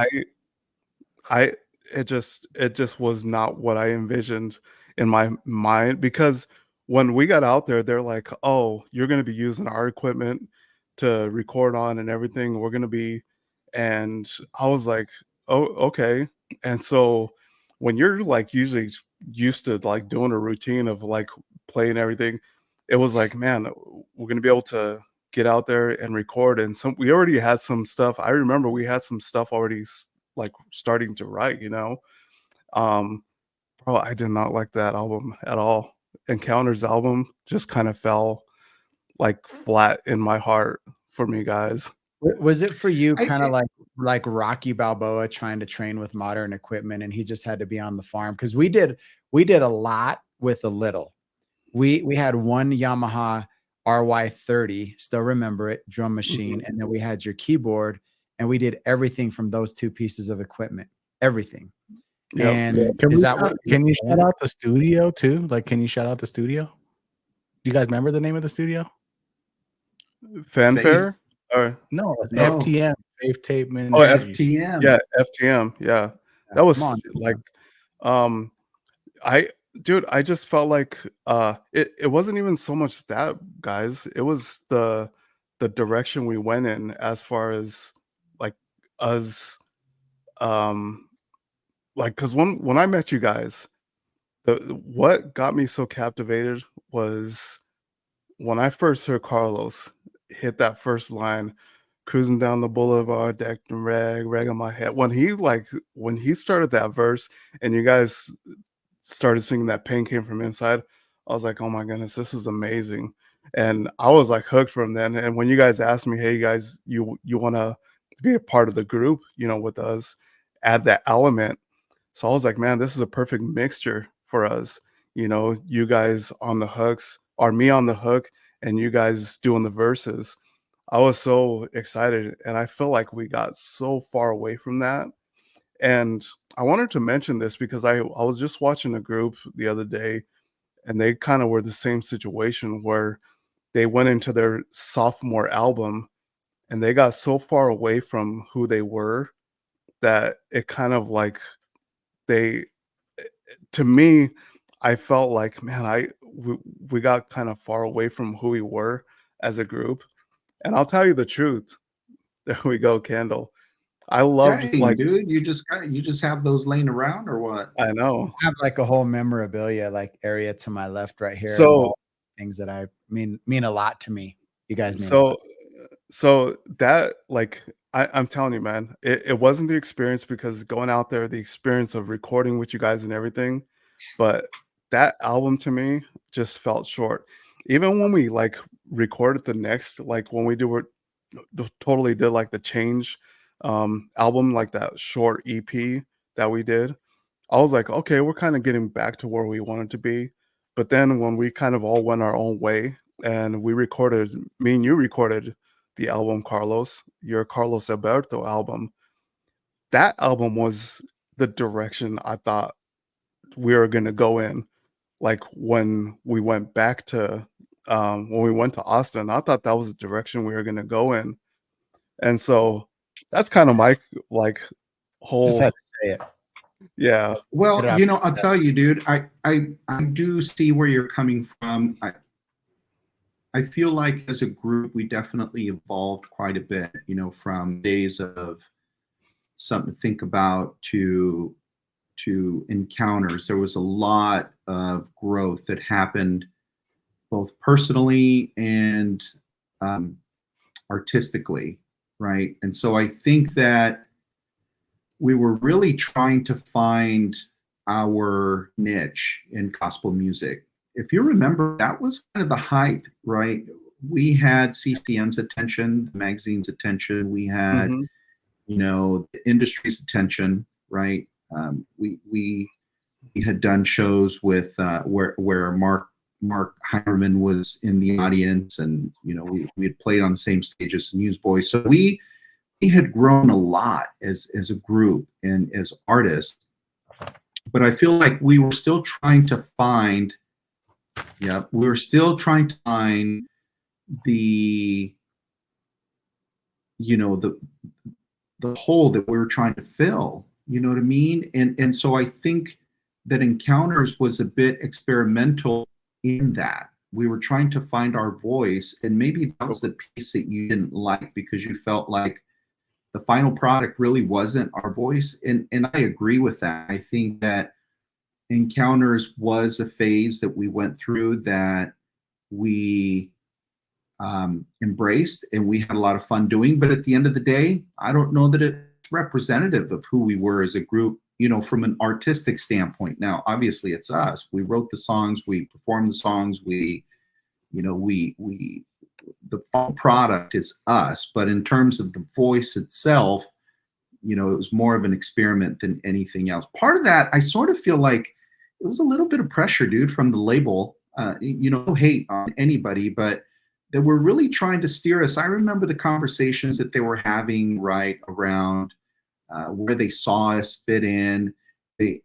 Speaker 3: It just was not what I envisioned in my mind, because when we got out there, they're like, oh, you're going to be using our equipment to record on and everything. We're going to be, and I was like, oh, okay. And so when you're like usually used to like doing a routine of like playing everything, it was like, man, we're going to be able to get out there and record. And we already had some stuff. I remember we had some stuff already like starting to write, bro, I did not like that album at all. Encounters album just kind of fell like flat in my heart for me, guys.
Speaker 1: Was it for you kind of like Rocky Balboa trying to train with modern equipment and he just had to be on the farm? Because we did a lot with a little. We had one Yamaha RY30, still remember it, drum machine, and then we had your keyboard, and we did everything from those two pieces of equipment, everything.
Speaker 3: Yep.
Speaker 1: And
Speaker 2: Can you
Speaker 1: you
Speaker 2: shout out the studio too? Like, can you shout out the studio? Do you guys remember the name of the studio?
Speaker 3: Fanfare?
Speaker 4: Faith.
Speaker 3: Or
Speaker 2: no,
Speaker 4: No.
Speaker 2: FTM, Faith Tape
Speaker 3: oh,
Speaker 2: Ministries.
Speaker 4: FTM.
Speaker 3: Yeah, FTM. Yeah, that was
Speaker 1: Come on.
Speaker 3: like, I just felt like it wasn't even so much that, guys. It was the direction we went in as far as like us, like, because when I met you guys, what got me so captivated was when I first heard Carlos hit that first line, cruising down the boulevard, decked in rag on my head. When he started that verse and you guys started singing that pain came from inside, I was like, oh my goodness, this is amazing. And I was like hooked from then. And when you guys asked me, hey guys, you want to be a part of the group, with us, add that element. So I was like, man, this is a perfect mixture for us. You guys on the hooks, or me on the hook, and you guys doing the verses. I was so excited, and I feel like we got so far away from that. And I wanted to mention this because I was just watching a group the other day, and they kind of were the same situation where they went into their sophomore album, and they got so far away from who they were that it kind of like to me, I felt like, man, we got kind of far away from who we were as a group. And I'll tell you the truth. There we go, Candle. I loved
Speaker 4: Dang, dude, you just have those laying around or what?
Speaker 3: I know.
Speaker 1: I have like a whole memorabilia like area to my left right here.
Speaker 3: So
Speaker 1: things that I mean a lot to me. You guys mean
Speaker 3: so that, like, I'm telling you, man, it wasn't the experience, because going out there, the experience of recording with you guys and everything, but that album to me just felt short. Even when we like recorded the next, like when we totally did like the Change album, like that short EP that we did, I was like, okay, we're kind of getting back to where we wanted to be. But then when we kind of all went our own way and me and you recorded the album, Carlos, your Carlos Alberto album, that album was the direction I thought we were going to go in. Like when we went back to, when we went to Austin, I thought that was the direction we were going to go in. And so that's kind of my like whole.
Speaker 1: Just had to say it.
Speaker 3: Yeah.
Speaker 4: Well, I'll tell you, dude, I do see where you're coming from. I feel like as a group, we definitely evolved quite a bit, from days of something to think about to encounters. There was a lot of growth that happened both personally and artistically, right? And so I think that we were really trying to find our niche in gospel music. If you remember, that was kind of the height, right? We had CCM's attention, the magazine's attention. We had, the industry's attention, right? We had done shows with where Mark Heimerman was in the audience, and we had played on the same stage as Newsboys. So we had grown a lot as a group and as artists, but I feel like we were still trying to find. Yeah, we were still trying to find the hole that we were trying to fill. You know what I mean? And so I think that Encounters was a bit experimental in that. We were trying to find our voice, and maybe that was the piece that you didn't like because you felt like the final product really wasn't our voice. And I agree with that. I think that Encounters was a phase that we went through that we embraced and we had a lot of fun doing. But at the end of the day, I don't know that it's representative of who we were as a group, from an artistic standpoint. Now, obviously it's us. We wrote the songs, we performed the songs, we the final product is us, but in terms of the voice itself, it was more of an experiment than anything else. Part of that, I sort of feel like it was a little bit of pressure, dude, from the label. No hate on anybody, but they were really trying to steer us. I remember the conversations that they were having right around where they saw us fit in.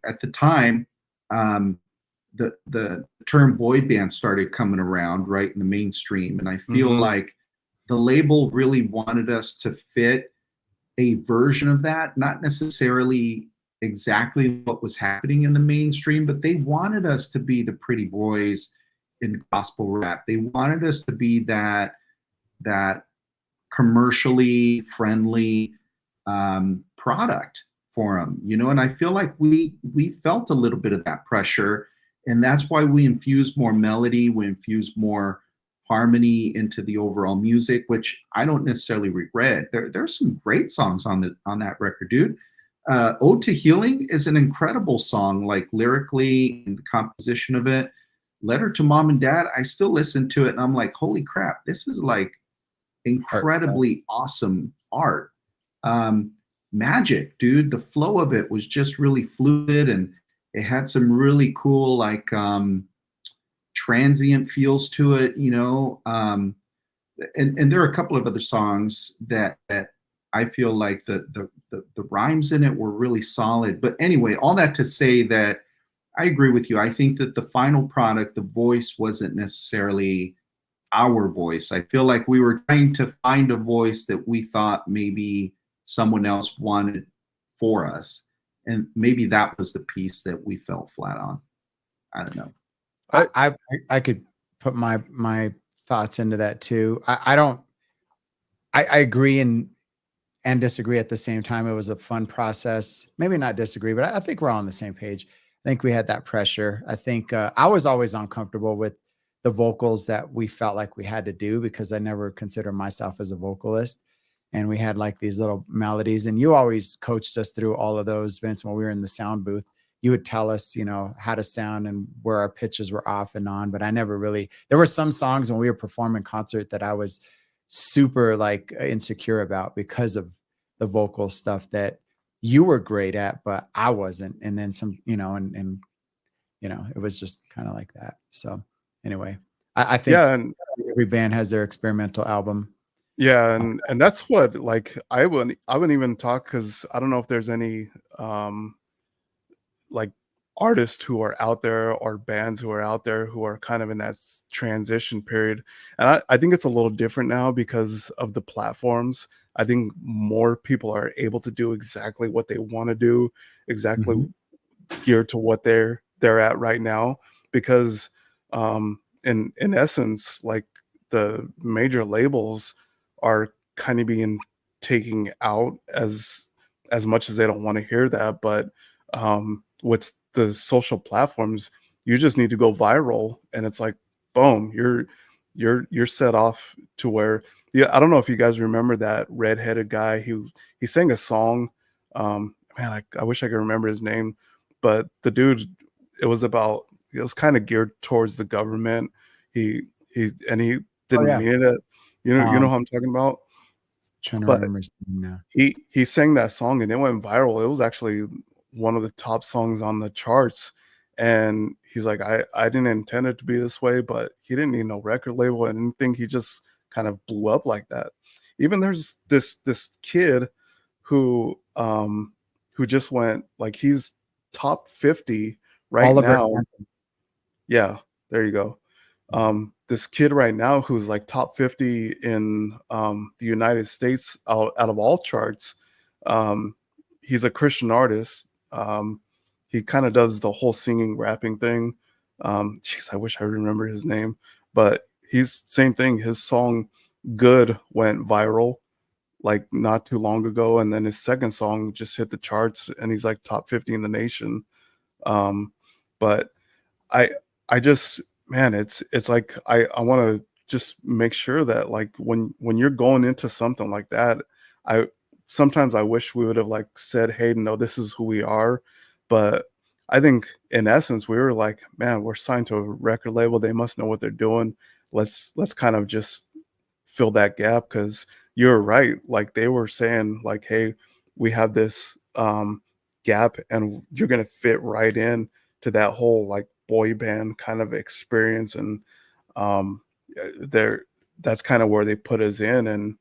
Speaker 4: At the time, the term boy band started coming around right in the mainstream, and I feel like the label really wanted us to fit a version of that, not necessarily exactly what was happening in the mainstream, but they wanted us to be the pretty boys in gospel rap. They wanted us to be that commercially friendly product for them, and I feel like we felt a little bit of that pressure, and that's why we infused more melody, we infused more harmony into the overall music, which I don't necessarily regret. There's some great songs on that record, dude. Ode to Healing is an incredible song, like lyrically and the composition of it. Letter to Mom and Dad, I still listen to it and I'm like, holy crap, this is like incredibly awesome art. Magic, dude, the flow of it was just really fluid, and it had some really cool like transient feels to it, and there are a couple of other songs that I feel like the rhymes in it were really solid. But anyway, all that to say that I agree with you. I think that the final product, the voice wasn't necessarily our voice. I feel like we were trying to find a voice that we thought maybe someone else wanted for us, and maybe that was the piece that we fell flat on. I don't know.
Speaker 1: I could put my thoughts into that too. I agree and disagree at the same time. It was a fun process. Maybe not disagree, but I think we're all on the same page. I think we had that pressure. I think I was always uncomfortable with the vocals that we felt like we had to do, because I never considered myself as a vocalist. And we had like these little melodies, and you always coached us through all of those, Vince, when we were in the sound booth. You would tell us, how to sound and where our pitches were off and on. But I never really, there were some songs when we were performing concert that I was super like insecure about because of the vocal stuff that you were great at, but I wasn't. And then some, and it was just kind of like that. So anyway, I think
Speaker 3: and
Speaker 1: every band has their experimental album.
Speaker 3: Yeah, and that's what, like, I wouldn't even talk, because I don't know if there's any like artists who are out there or bands who are out there who are kind of in that transition period. And I think it's a little different now because of the platforms. I think more people are able to do exactly what they want to do, exactly geared to what they're at right now. Because in essence, like, the major labels are kind of being taken out as much as they don't want to hear that. But with the social platforms, you just need to go viral, and it's like, boom, you're set off to where, I don't know if you guys remember that redheaded guy. He sang a song. Man, I wish I could remember his name, but the dude, it was kind of geared towards the government. He didn't mean it. You know who I'm talking about?
Speaker 1: Trying to remember his name now.
Speaker 3: He sang that song and it went viral. It was actually one of the top songs on the charts. And he's like, I didn't intend it to be this way, but he didn't need no record label and anything. He just kind of blew up like that. Even there's this kid who just went, like, he's top 50 right
Speaker 1: Oliver
Speaker 3: now.
Speaker 1: Hampton.
Speaker 3: Yeah, there you go. This kid right now who's like top 50 in the United States out of all charts. He's a Christian artist. He kind of does the whole singing, rapping thing. I wish I remember his name, but he's same thing. His song "Good" went viral like not too long ago, and then his second song just hit the charts, and he's like top 50 in the nation. But I just, man, it's like I want to just make sure that, like, when you're going into something like that, sometimes I wish we would have like said, hey, no, this is who we are. But I think in essence we were like, man, we're signed to a record label, they must know what they're doing. Let's kind of just fill that gap, because you're right. Like they were saying, like, hey, we have this gap, and you're gonna fit right in to that whole like boy band kind of experience, and that's kind of where they put us in, and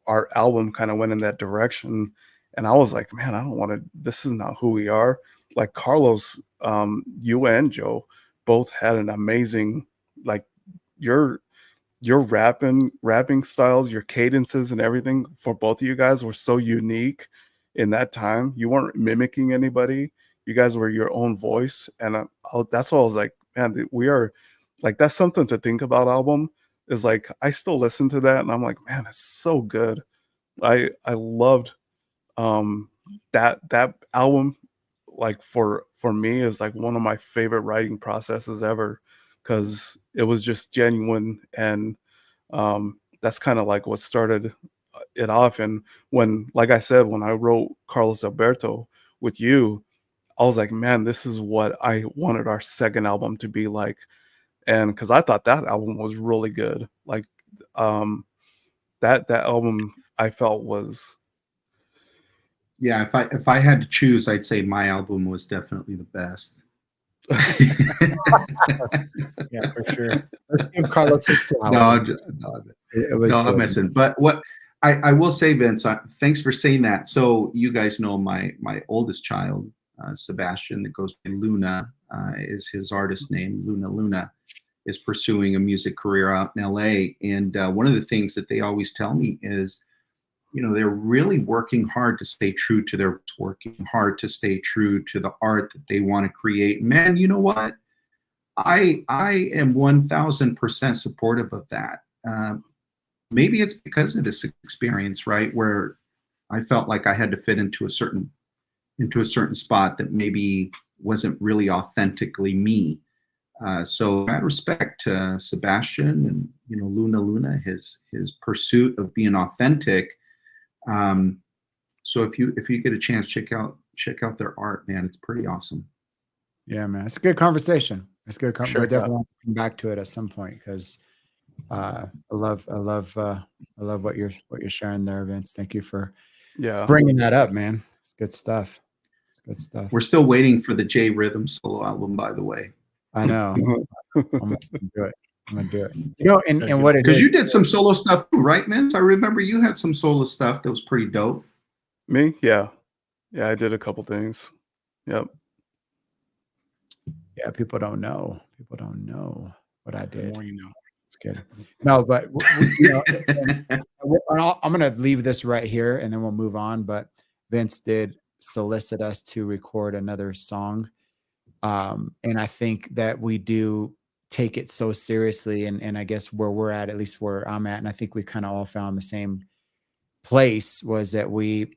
Speaker 3: our album kind of went in that direction. And I was like, man, I don't want to, this is not who we are. Like Carlos, you and Joe both had an amazing, like your rapping styles, your cadences and everything for both of you guys were so unique in that time. You weren't mimicking anybody. You guys were your own voice. And that's why I was like, man, we are like, that's something to think about. Album is like, I still listen to that and I'm like, man, it's so good. I loved that album. Like for me is like one of my favorite writing processes ever, because it was just genuine. And that's kind of like what started it off. And when, like I said, when I wrote Carlos Alberto with you, I was like, man, this is what I wanted our second album to be like. And because I thought that album was really good. Like that album I felt was,
Speaker 4: yeah, if I had to choose, I'd say my album was definitely the best.
Speaker 2: Yeah, for sure.
Speaker 1: Give Carlos his flowers.
Speaker 4: I'm messing. But what I will say, Vince, thanks for saying that. So you guys know my oldest child, Sebastian, that goes by Luna, is his artist name. Luna is pursuing a music career out in LA. And one of the things that they always tell me is, you know, they're really working hard to stay true to their roots, working hard to stay true to the art that they want to create. Man, you know what? I am 1000% supportive of that. Maybe it's because of this experience, right, where I felt like I had to fit into a certain spot that maybe wasn't really authentically me. So I respect Sebastian and, you know, Luna, his pursuit of being authentic. So if you get a chance, check out their art, man. It's pretty awesome.
Speaker 1: Yeah, man, it's a good conversation. It's good.
Speaker 2: Sure,
Speaker 1: we definitely want to come back to it at some point, because I love what you're sharing there, Vince. Thank you for bringing that up, man. It's good stuff. It's good stuff.
Speaker 4: We're still waiting for the J Rhythm solo album, by the way.
Speaker 1: I know. I'm gonna do it. You know, and what it is,
Speaker 4: because you did some solo stuff too, right, Vince? I remember you had some solo stuff that was pretty dope.
Speaker 3: Me? Yeah, I did a couple things. Yep.
Speaker 1: Yeah, people don't know what I did.
Speaker 2: The more you know.
Speaker 1: It's good. No, but you know, I'm going to leave this right here and then we'll move on. But Vince did solicit us to record another song. And I think that we do take it so seriously. And I guess where we're at least where I'm at, and I think we kind of all found the same place, was that we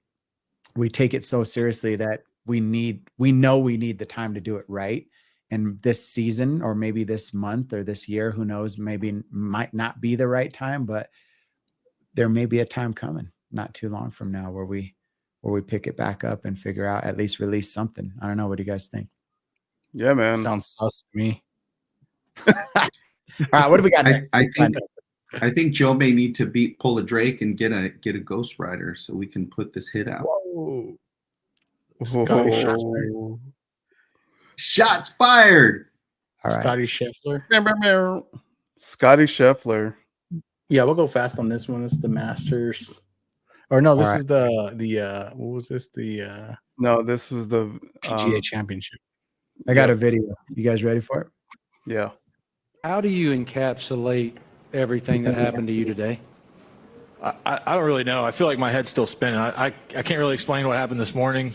Speaker 1: take it so seriously that we know we need the time to do it right. And this season, or maybe this month or this year, who knows, maybe might not be the right time, but there may be a time coming not too long from now where we pick it back up and figure out, at least release something. I don't know. What do you guys think?
Speaker 3: Yeah, man.
Speaker 2: Sounds sus to me.
Speaker 1: All right. What do we got next?
Speaker 4: I think Joe may need to pull a Drake and get a Ghost Rider so we can put this hit out.
Speaker 1: Whoa.
Speaker 2: Scotty Scheffler.
Speaker 4: Shots fired.
Speaker 1: All right.
Speaker 2: Scotty
Speaker 3: Scheffler.
Speaker 2: Yeah, we'll go fast on this one. It's the Masters. Or no, this is the what was this?
Speaker 3: No, this was the
Speaker 2: PGA Championship.
Speaker 1: I got a video. You guys ready for it?
Speaker 3: Yeah.
Speaker 12: How do you encapsulate everything that happened to you today?
Speaker 13: I don't really know. I feel like my head's still spinning. I can't really explain what happened this morning.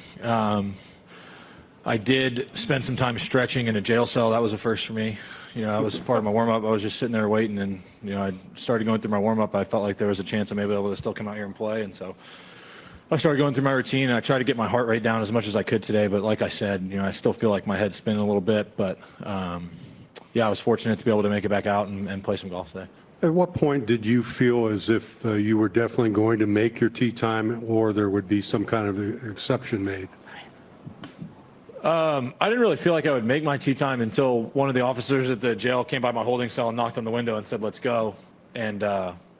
Speaker 13: I did spend some time stretching in a jail cell. That was a first for me. You know, that was part of my warm-up. I was just sitting there waiting, and, you know, I started going through my warm-up. I felt like there was a chance I may be able to still come out here and play, and so I started going through my routine. I tried to get my heart rate down as much as I could today, but like I said, you know, I still feel like my head's spinning a little bit, but yeah, I was fortunate to be able to make it back out and play some golf today.
Speaker 14: At what point did you feel as if you were definitely going to make your tee time, or there would be some kind of exception made?
Speaker 13: I didn't really feel like I would make my tee time until one of the officers at the jail came by my holding cell and knocked on the window and said, "Let's go." and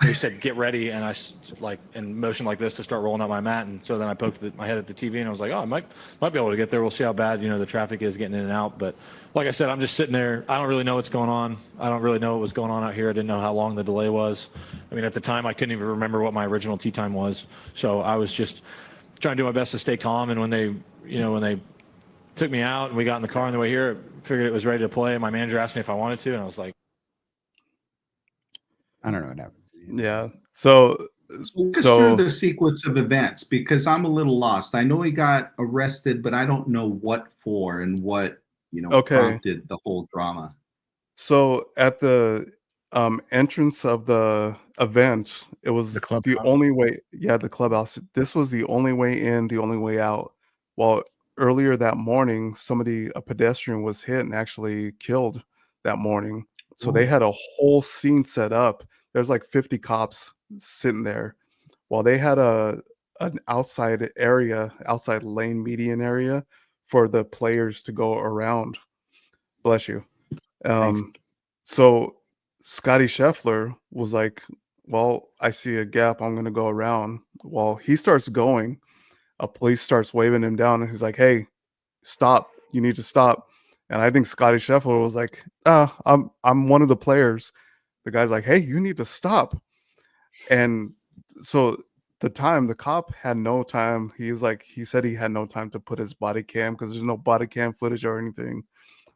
Speaker 13: he said, "Get ready," and I like and motioned like this to start rolling out my mat, and so then I poked my head at the TV, and I was like, "Oh, I might be able to get there. We'll see how bad the traffic is getting in and out." But like I said, I'm just sitting there. I don't really know what's going on. I don't really know what was going on out here. I didn't know how long the delay was. I mean, at the time, I couldn't even remember what my original tee time was. So I was just trying to do my best to stay calm. And when they took me out and we got in the car on the way here, I figured it was ready to play. My manager asked me if I wanted to, and I was like,
Speaker 1: I don't know what happens.
Speaker 3: Yeah. So
Speaker 4: walk us through the sequence of events, because I'm a little lost. I know he got arrested, but I don't know what for and what prompted the whole drama.
Speaker 3: So at the entrance of the event, it was the only way. Yeah, the clubhouse. This was the only way in, the only way out. Well, earlier that morning, a pedestrian was hit and actually killed that morning. So they had a whole scene set up. There's like 50 cops sitting there, while they had an outside lane median area for the players to go around. Bless you. So Scotty Scheffler was like, "Well, I see a gap. I'm going to go around." Well, he starts going. A police starts waving him down, and he's like, "Hey, stop! You need to stop." And I think Scotty Scheffler was like, I'm one of the players." The guy's like, "Hey, you need to stop." And so the cop had no time. He said he had no time to put his body cam because there's no body cam footage or anything.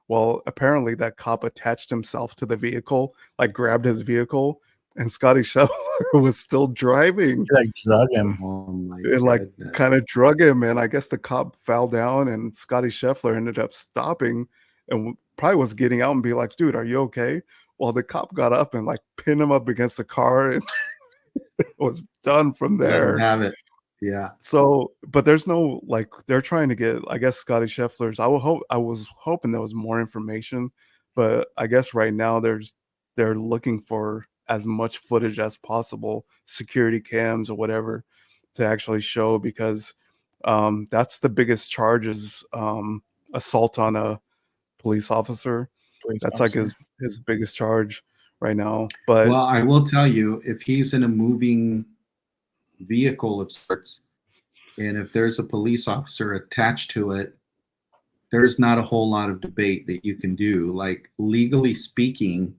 Speaker 3: Well, apparently that cop attached himself to the vehicle, like grabbed his vehicle, and Scotty Scheffler was still driving.
Speaker 2: He, like, drug him.
Speaker 4: Oh my
Speaker 3: It like kind of drug him, and I guess the cop fell down, and Scotty Scheffler ended up stopping and probably was getting out and be like, "Dude, are you okay?" Well, the cop got up and like pinned him up against the car, and it was done from there.
Speaker 4: Let him have it. Yeah.
Speaker 3: So, but there's no, like, they're trying to get, I guess, Scotty Scheffler's. I was hoping there was more information, but I guess right now they're looking for as much footage as possible, security cams or whatever, to actually show, because that's the biggest charge is assault on a police officer. That's like his biggest charge right now. But
Speaker 4: well, I will tell you, if he's in a moving vehicle of sorts, and if there's a police officer attached to it, there's not a whole lot of debate that you can do. Like, legally speaking,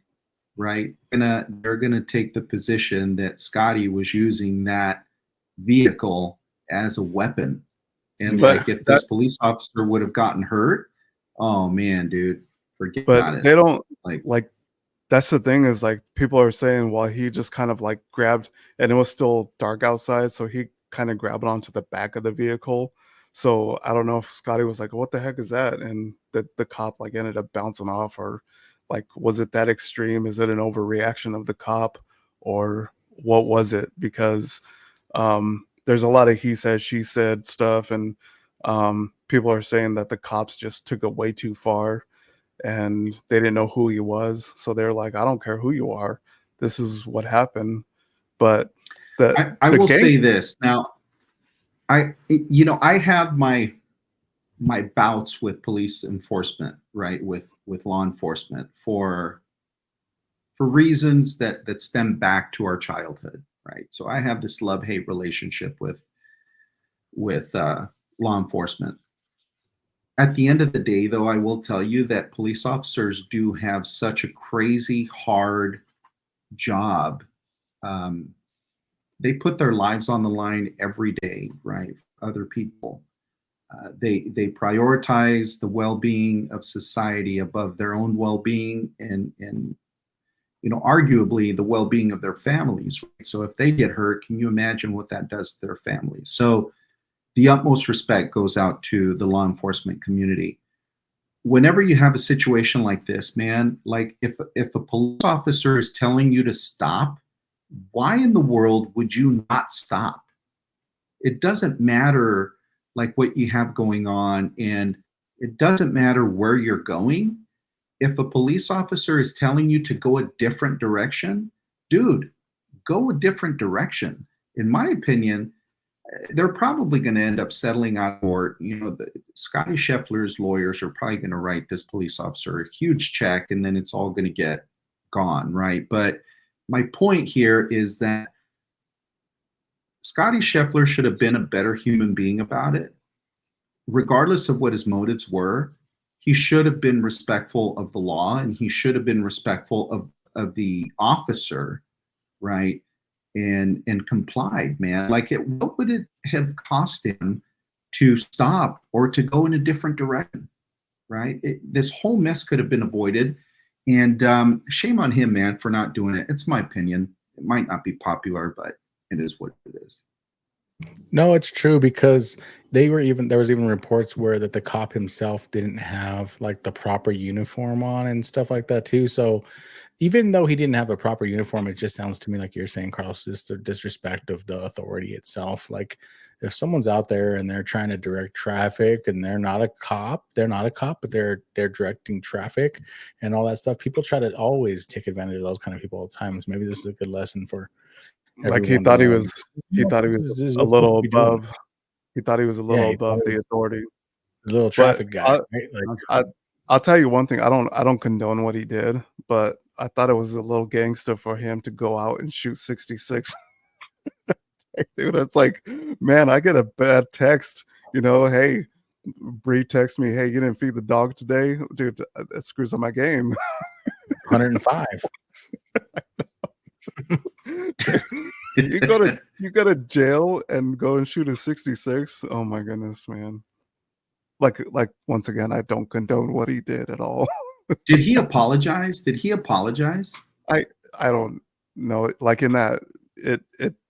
Speaker 4: right? They're gonna take the position that Scotty was using that vehicle as a weapon. And like, if this police officer would have gotten hurt, oh man, dude, forget about it.
Speaker 3: They don't like that's the thing, is like, people are saying, well, he just kind of like grabbed, and it was still dark outside, so he kind of grabbed onto the back of the vehicle. So I don't know if Scotty was like, "What the heck is that?" And the cop like ended up bouncing off, or like, was it that extreme? Is it an overreaction of the cop, or what was it? Because there's a lot of he said, she said stuff, and people are saying that the cops just took it way too far, and they didn't know who he was. So they're like, "I don't care who you are. This is what happened." But
Speaker 4: I will say this now. I have my bouts with police enforcement, right? With law enforcement for reasons that stem back to our childhood, right? So I have this love-hate relationship with law enforcement. At the end of the day, though, I will tell you that police officers do have such a crazy hard job. They put their lives on the line every day, right? For other people. They prioritize the well-being of society above their own well-being, and arguably the well-being of their families. Right? So if they get hurt, can you imagine what that does to their families? So the utmost respect goes out to the law enforcement community. Whenever you have a situation like this, man, like if a police officer is telling you to stop, why in the world would you not stop? It doesn't matter like what you have going on, and it doesn't matter where you're going. If a police officer is telling you to go a different direction, dude, go a different direction. In my opinion, they're probably going to end up settling out of court. Scotty Scheffler's lawyers are probably going to write this police officer a huge check, and then it's all going to get gone, right? But my point here is that Scotty Scheffler should have been a better human being about it. Regardless of what his motives were, he should have been respectful of the law, and he should have been respectful of the officer, right? And complied, man. Like, what would it have cost him to stop or to go in a different direction, right? This whole mess could have been avoided. And shame on him, man, for not doing it. It's my opinion. It might not be popular, but it is what it is.
Speaker 2: No, it's true, because there was even reports where that the cop himself didn't have like the proper uniform on and stuff like that too. So even though he didn't have a proper uniform, it just sounds to me like you're saying, Carlos, just the disrespect of the authority itself. Like, if someone's out there and they're trying to direct traffic and they're not a cop, but they're directing traffic and all that stuff, people try to always take advantage of those kind of people all the time. So maybe this is a good lesson for
Speaker 3: like he thought he was a little above. He thought he was a little above the authority.
Speaker 2: The little traffic guy. Right?
Speaker 3: I'll tell you one thing. I don't condone what he did, but I thought it was a little gangster for him to go out and shoot 66. Dude, it's like, man, I get a bad text, hey, Bree texts me, hey, you didn't feed the dog today? Dude, that screws up my game.
Speaker 2: 105.
Speaker 3: You go to jail and go and shoot a 66. Oh my goodness, man. Like once again, I don't condone what he did at all.
Speaker 4: Did he apologize?
Speaker 3: I don't know. Like in that,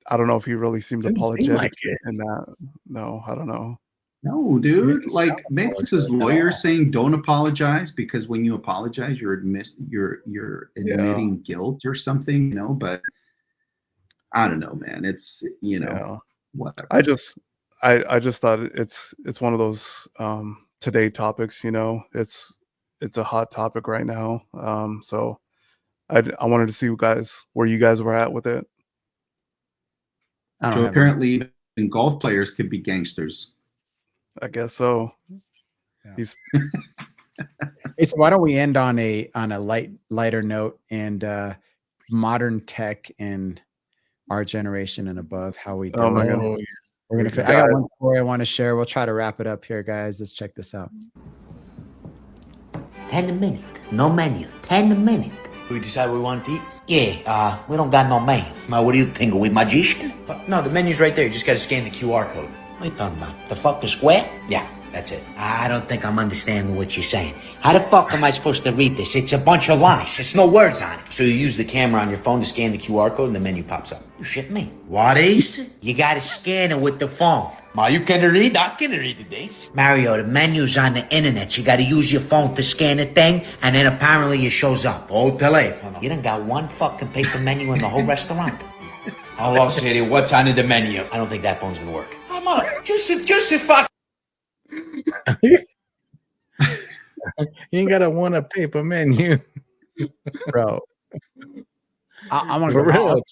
Speaker 3: I don't know if he really seemed apologetic in that. No, I don't know.
Speaker 4: No, dude. Like, maybe it's his lawyer saying don't apologize, because when you apologize, you're admitting guilt or something, But I don't know, man. It's whatever.
Speaker 3: I just thought it's one of those today topics. It's a hot topic right now. So I wanted to see where you guys were at with it.
Speaker 4: I don't know. Apparently, even golf players could be gangsters.
Speaker 3: I guess so.
Speaker 1: Yeah. Hey, so why don't we end on a lighter note and modern tech in our generation and above? How we do?
Speaker 3: Oh my God.
Speaker 1: We're gonna. I got one story I want to share. We'll try to wrap it up here, guys. Let's check this out.
Speaker 15: 10 a minute. No menu. 10 a minute.
Speaker 11: We decide what we want to eat?
Speaker 15: Yeah, we don't got no menu. Now, what do you think? Are we magician?
Speaker 11: No, the menu's right there. You just got to scan the QR code.
Speaker 15: What are you talking about? The fucking square?
Speaker 11: Yeah, that's it.
Speaker 15: I don't think I'm understanding what you're saying. How the fuck am I supposed to read this? It's a bunch of lines. There's no words on it.
Speaker 11: So you use the camera on your phone to scan the QR code and the menu pops up.
Speaker 15: You shit me. What is it? You gotta scan it with the phone.
Speaker 11: Ma, you can read? I can read the dates.
Speaker 15: Mario, the menu's on the internet. You gotta use your phone to scan the thing, and then apparently it shows up.
Speaker 11: Oh, telephone.
Speaker 15: You done got one fucking paper menu in the whole restaurant.
Speaker 11: Hello, Siri, what's on the menu?
Speaker 15: I don't think that phone's gonna work.
Speaker 11: Come on, just a fuck.
Speaker 2: You ain't gotta want a paper menu,
Speaker 1: bro. I'm gonna
Speaker 2: for
Speaker 1: go
Speaker 2: real.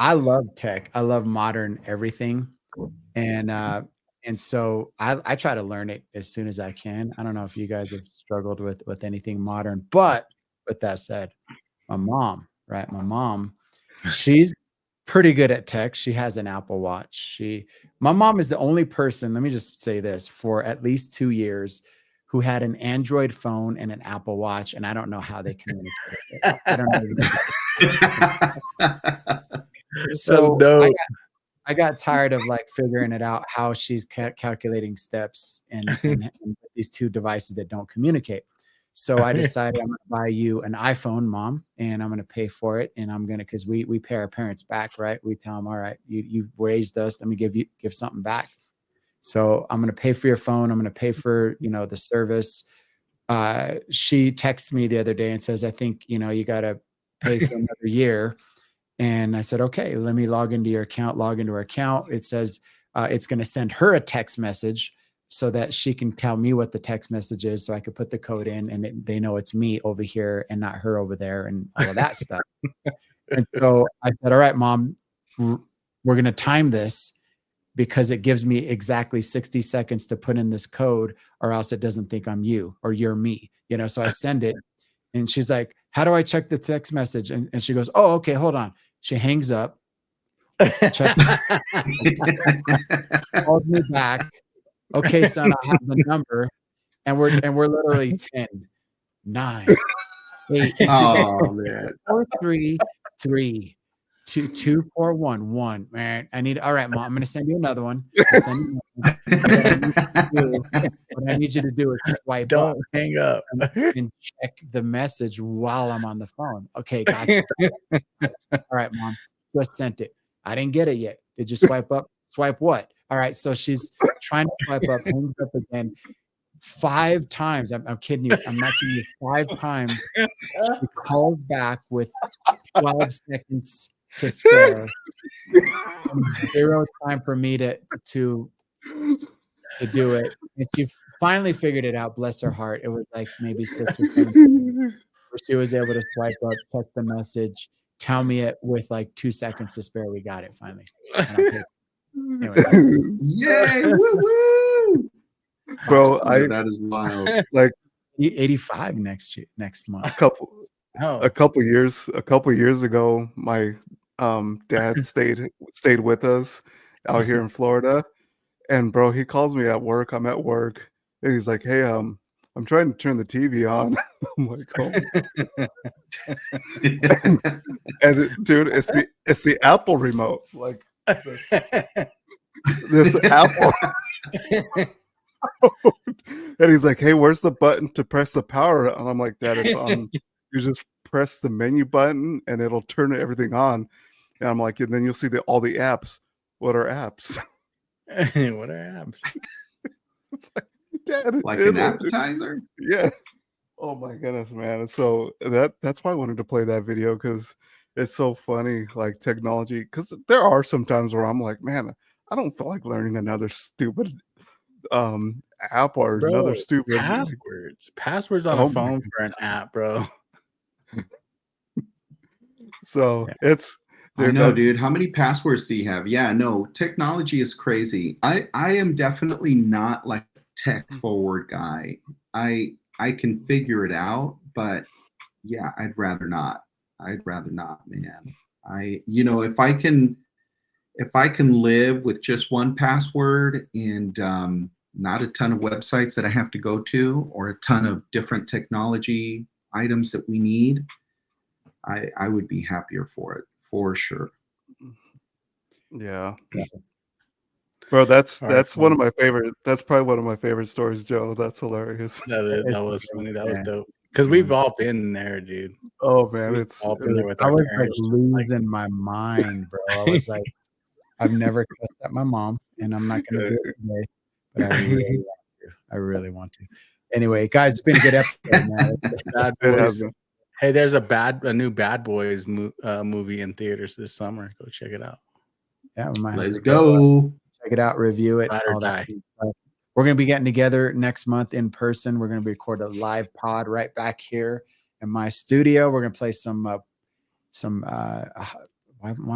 Speaker 1: I love tech. I love modern everything, and so I try to learn it as soon as I can. I don't know if you guys have struggled with anything modern, but with that said, my mom, she's pretty good at tech. She has an Apple Watch. My mom is the only person, let me just say this, for at least 2 years who had an Android phone and an Apple Watch, and I don't know how they communicate. I don't know. So I got tired of like figuring it out, how she's calculating steps and these two devices that don't communicate. So I decided I'm going to buy you an iPhone, Mom, and I'm going to pay for it. And I'm going to, because we pay our parents back, right? We tell them, all right, you raised us, let me give something back. So I'm going to pay for your phone. I'm going to pay for, the service. She texted me the other day and says, I think, you got to pay for another year. And I said, okay, let me log into her account. It says it's going to send her a text message so that she can tell me what the text message is, so I could put the code in and they know it's me over here and not her over there and all of that stuff. And so I said, all right, Mom, we're going to time this because it gives me exactly 60 seconds to put in this code, or else it doesn't think I'm you or you're me, so I send it. And she's like, how do I check the text message? And she goes, oh, okay, hold on. She hangs up. Check. Calls me back. Okay, son, I have the number. And we're literally 10, 9, 8.
Speaker 4: Oh man.
Speaker 1: 4, 3, 3, 2, 2, 4, 1, 1. Man, all right, Mom, I'm gonna send you another one. What I need you to do is swipe
Speaker 2: Don't
Speaker 1: up
Speaker 2: hang up
Speaker 1: and check the message while I'm on the phone. Okay, gotcha. All right, Mom, just sent it. I didn't get it yet. Did you swipe up? Swipe what? All right, so she's trying to swipe up, hangs up again 5 times. I'm kidding you. I'm not kidding you. 5 times. She calls back with 12 seconds to spare. 0 time for me to do it. And she finally figured it out. Bless her heart. It was like maybe 6 or 7. She was able to swipe up, check the message, tell me it with like 2 seconds to spare. We got it finally. Anyway,
Speaker 4: Yay! Woo woo!
Speaker 3: Bro,
Speaker 4: that is wild.
Speaker 3: Like
Speaker 1: 85 next month.
Speaker 3: A couple years ago, my dad stayed with us out here in Florida, and bro, he calls me at work. I'm at work, and he's like, "Hey, I'm trying to turn the TV on." I'm like, "Oh," and dude, it's the Apple remote, like this Apple. And he's like, "Hey, where's the button to press the power?" And I'm like, "Dad, it's on. You just press the menu button, and it'll turn everything on." And I'm like, "And then you'll see all the apps." What are apps?
Speaker 2: What are apps?
Speaker 3: Dad,
Speaker 4: Like an appetizer?
Speaker 3: Yeah. Oh my goodness, man. So that's why I wanted to play that video, because it's so funny, like technology. Because there are some times where I'm like, man, I don't feel like learning another stupid app or another stupid
Speaker 2: passwords on a phone for an app, bro.
Speaker 3: So
Speaker 4: I know, dude. How many passwords do you have? Yeah, no, technology is crazy. I am definitely not like a tech forward guy. I can figure it out, but yeah, I'd rather not, man. If I can live with just one password and not a ton of websites that I have to go to, or a ton of different technology items that we need, I would be happier for it, for sure.
Speaker 3: Yeah. Bro, that's one of my favorite. That's probably one of my favorite stories, Joe. That's hilarious.
Speaker 2: That was funny. That was dope. Because we've all been there, dude.
Speaker 3: Oh man,
Speaker 2: We've all been there with
Speaker 1: I
Speaker 2: our
Speaker 1: was like
Speaker 2: parents.
Speaker 1: losing my mind, bro. I was like, I've never cussed at my mom, and I'm not gonna do it today. But I really want to. Anyway, guys, it's been a good episode, man.
Speaker 2: Bad Boys. Hey, there's a new Bad Boys movie in theaters this summer. Go check it out.
Speaker 1: Yeah, we might
Speaker 4: Let's go.
Speaker 1: Check it out, review it.
Speaker 2: Ride or
Speaker 1: all that
Speaker 2: die.
Speaker 1: stuff. We're gonna be getting together next month in person. We're gonna record a live pod right back here in my studio. We're gonna play some why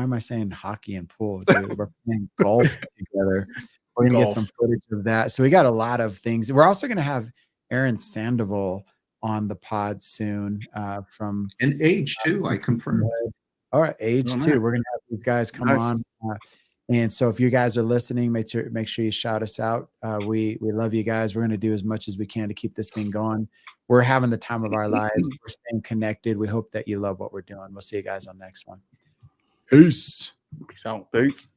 Speaker 1: am I saying hockey and pool, dude? We're playing golf together. We're gonna get some footage of that. So we got a lot of things. We're also gonna have Aaron Sandoval on the pod soon from
Speaker 4: and Age too. I confirmed.
Speaker 1: All right, Age too. We're gonna have these guys come on. And so if you guys are listening, make sure you shout us out. We love you guys. We're gonna do as much as we can to keep this thing going. We're having the time of our lives. We're staying connected. We hope that you love what we're doing. We'll see you guys on the next one. Peace.
Speaker 2: Peace out.
Speaker 3: Peace.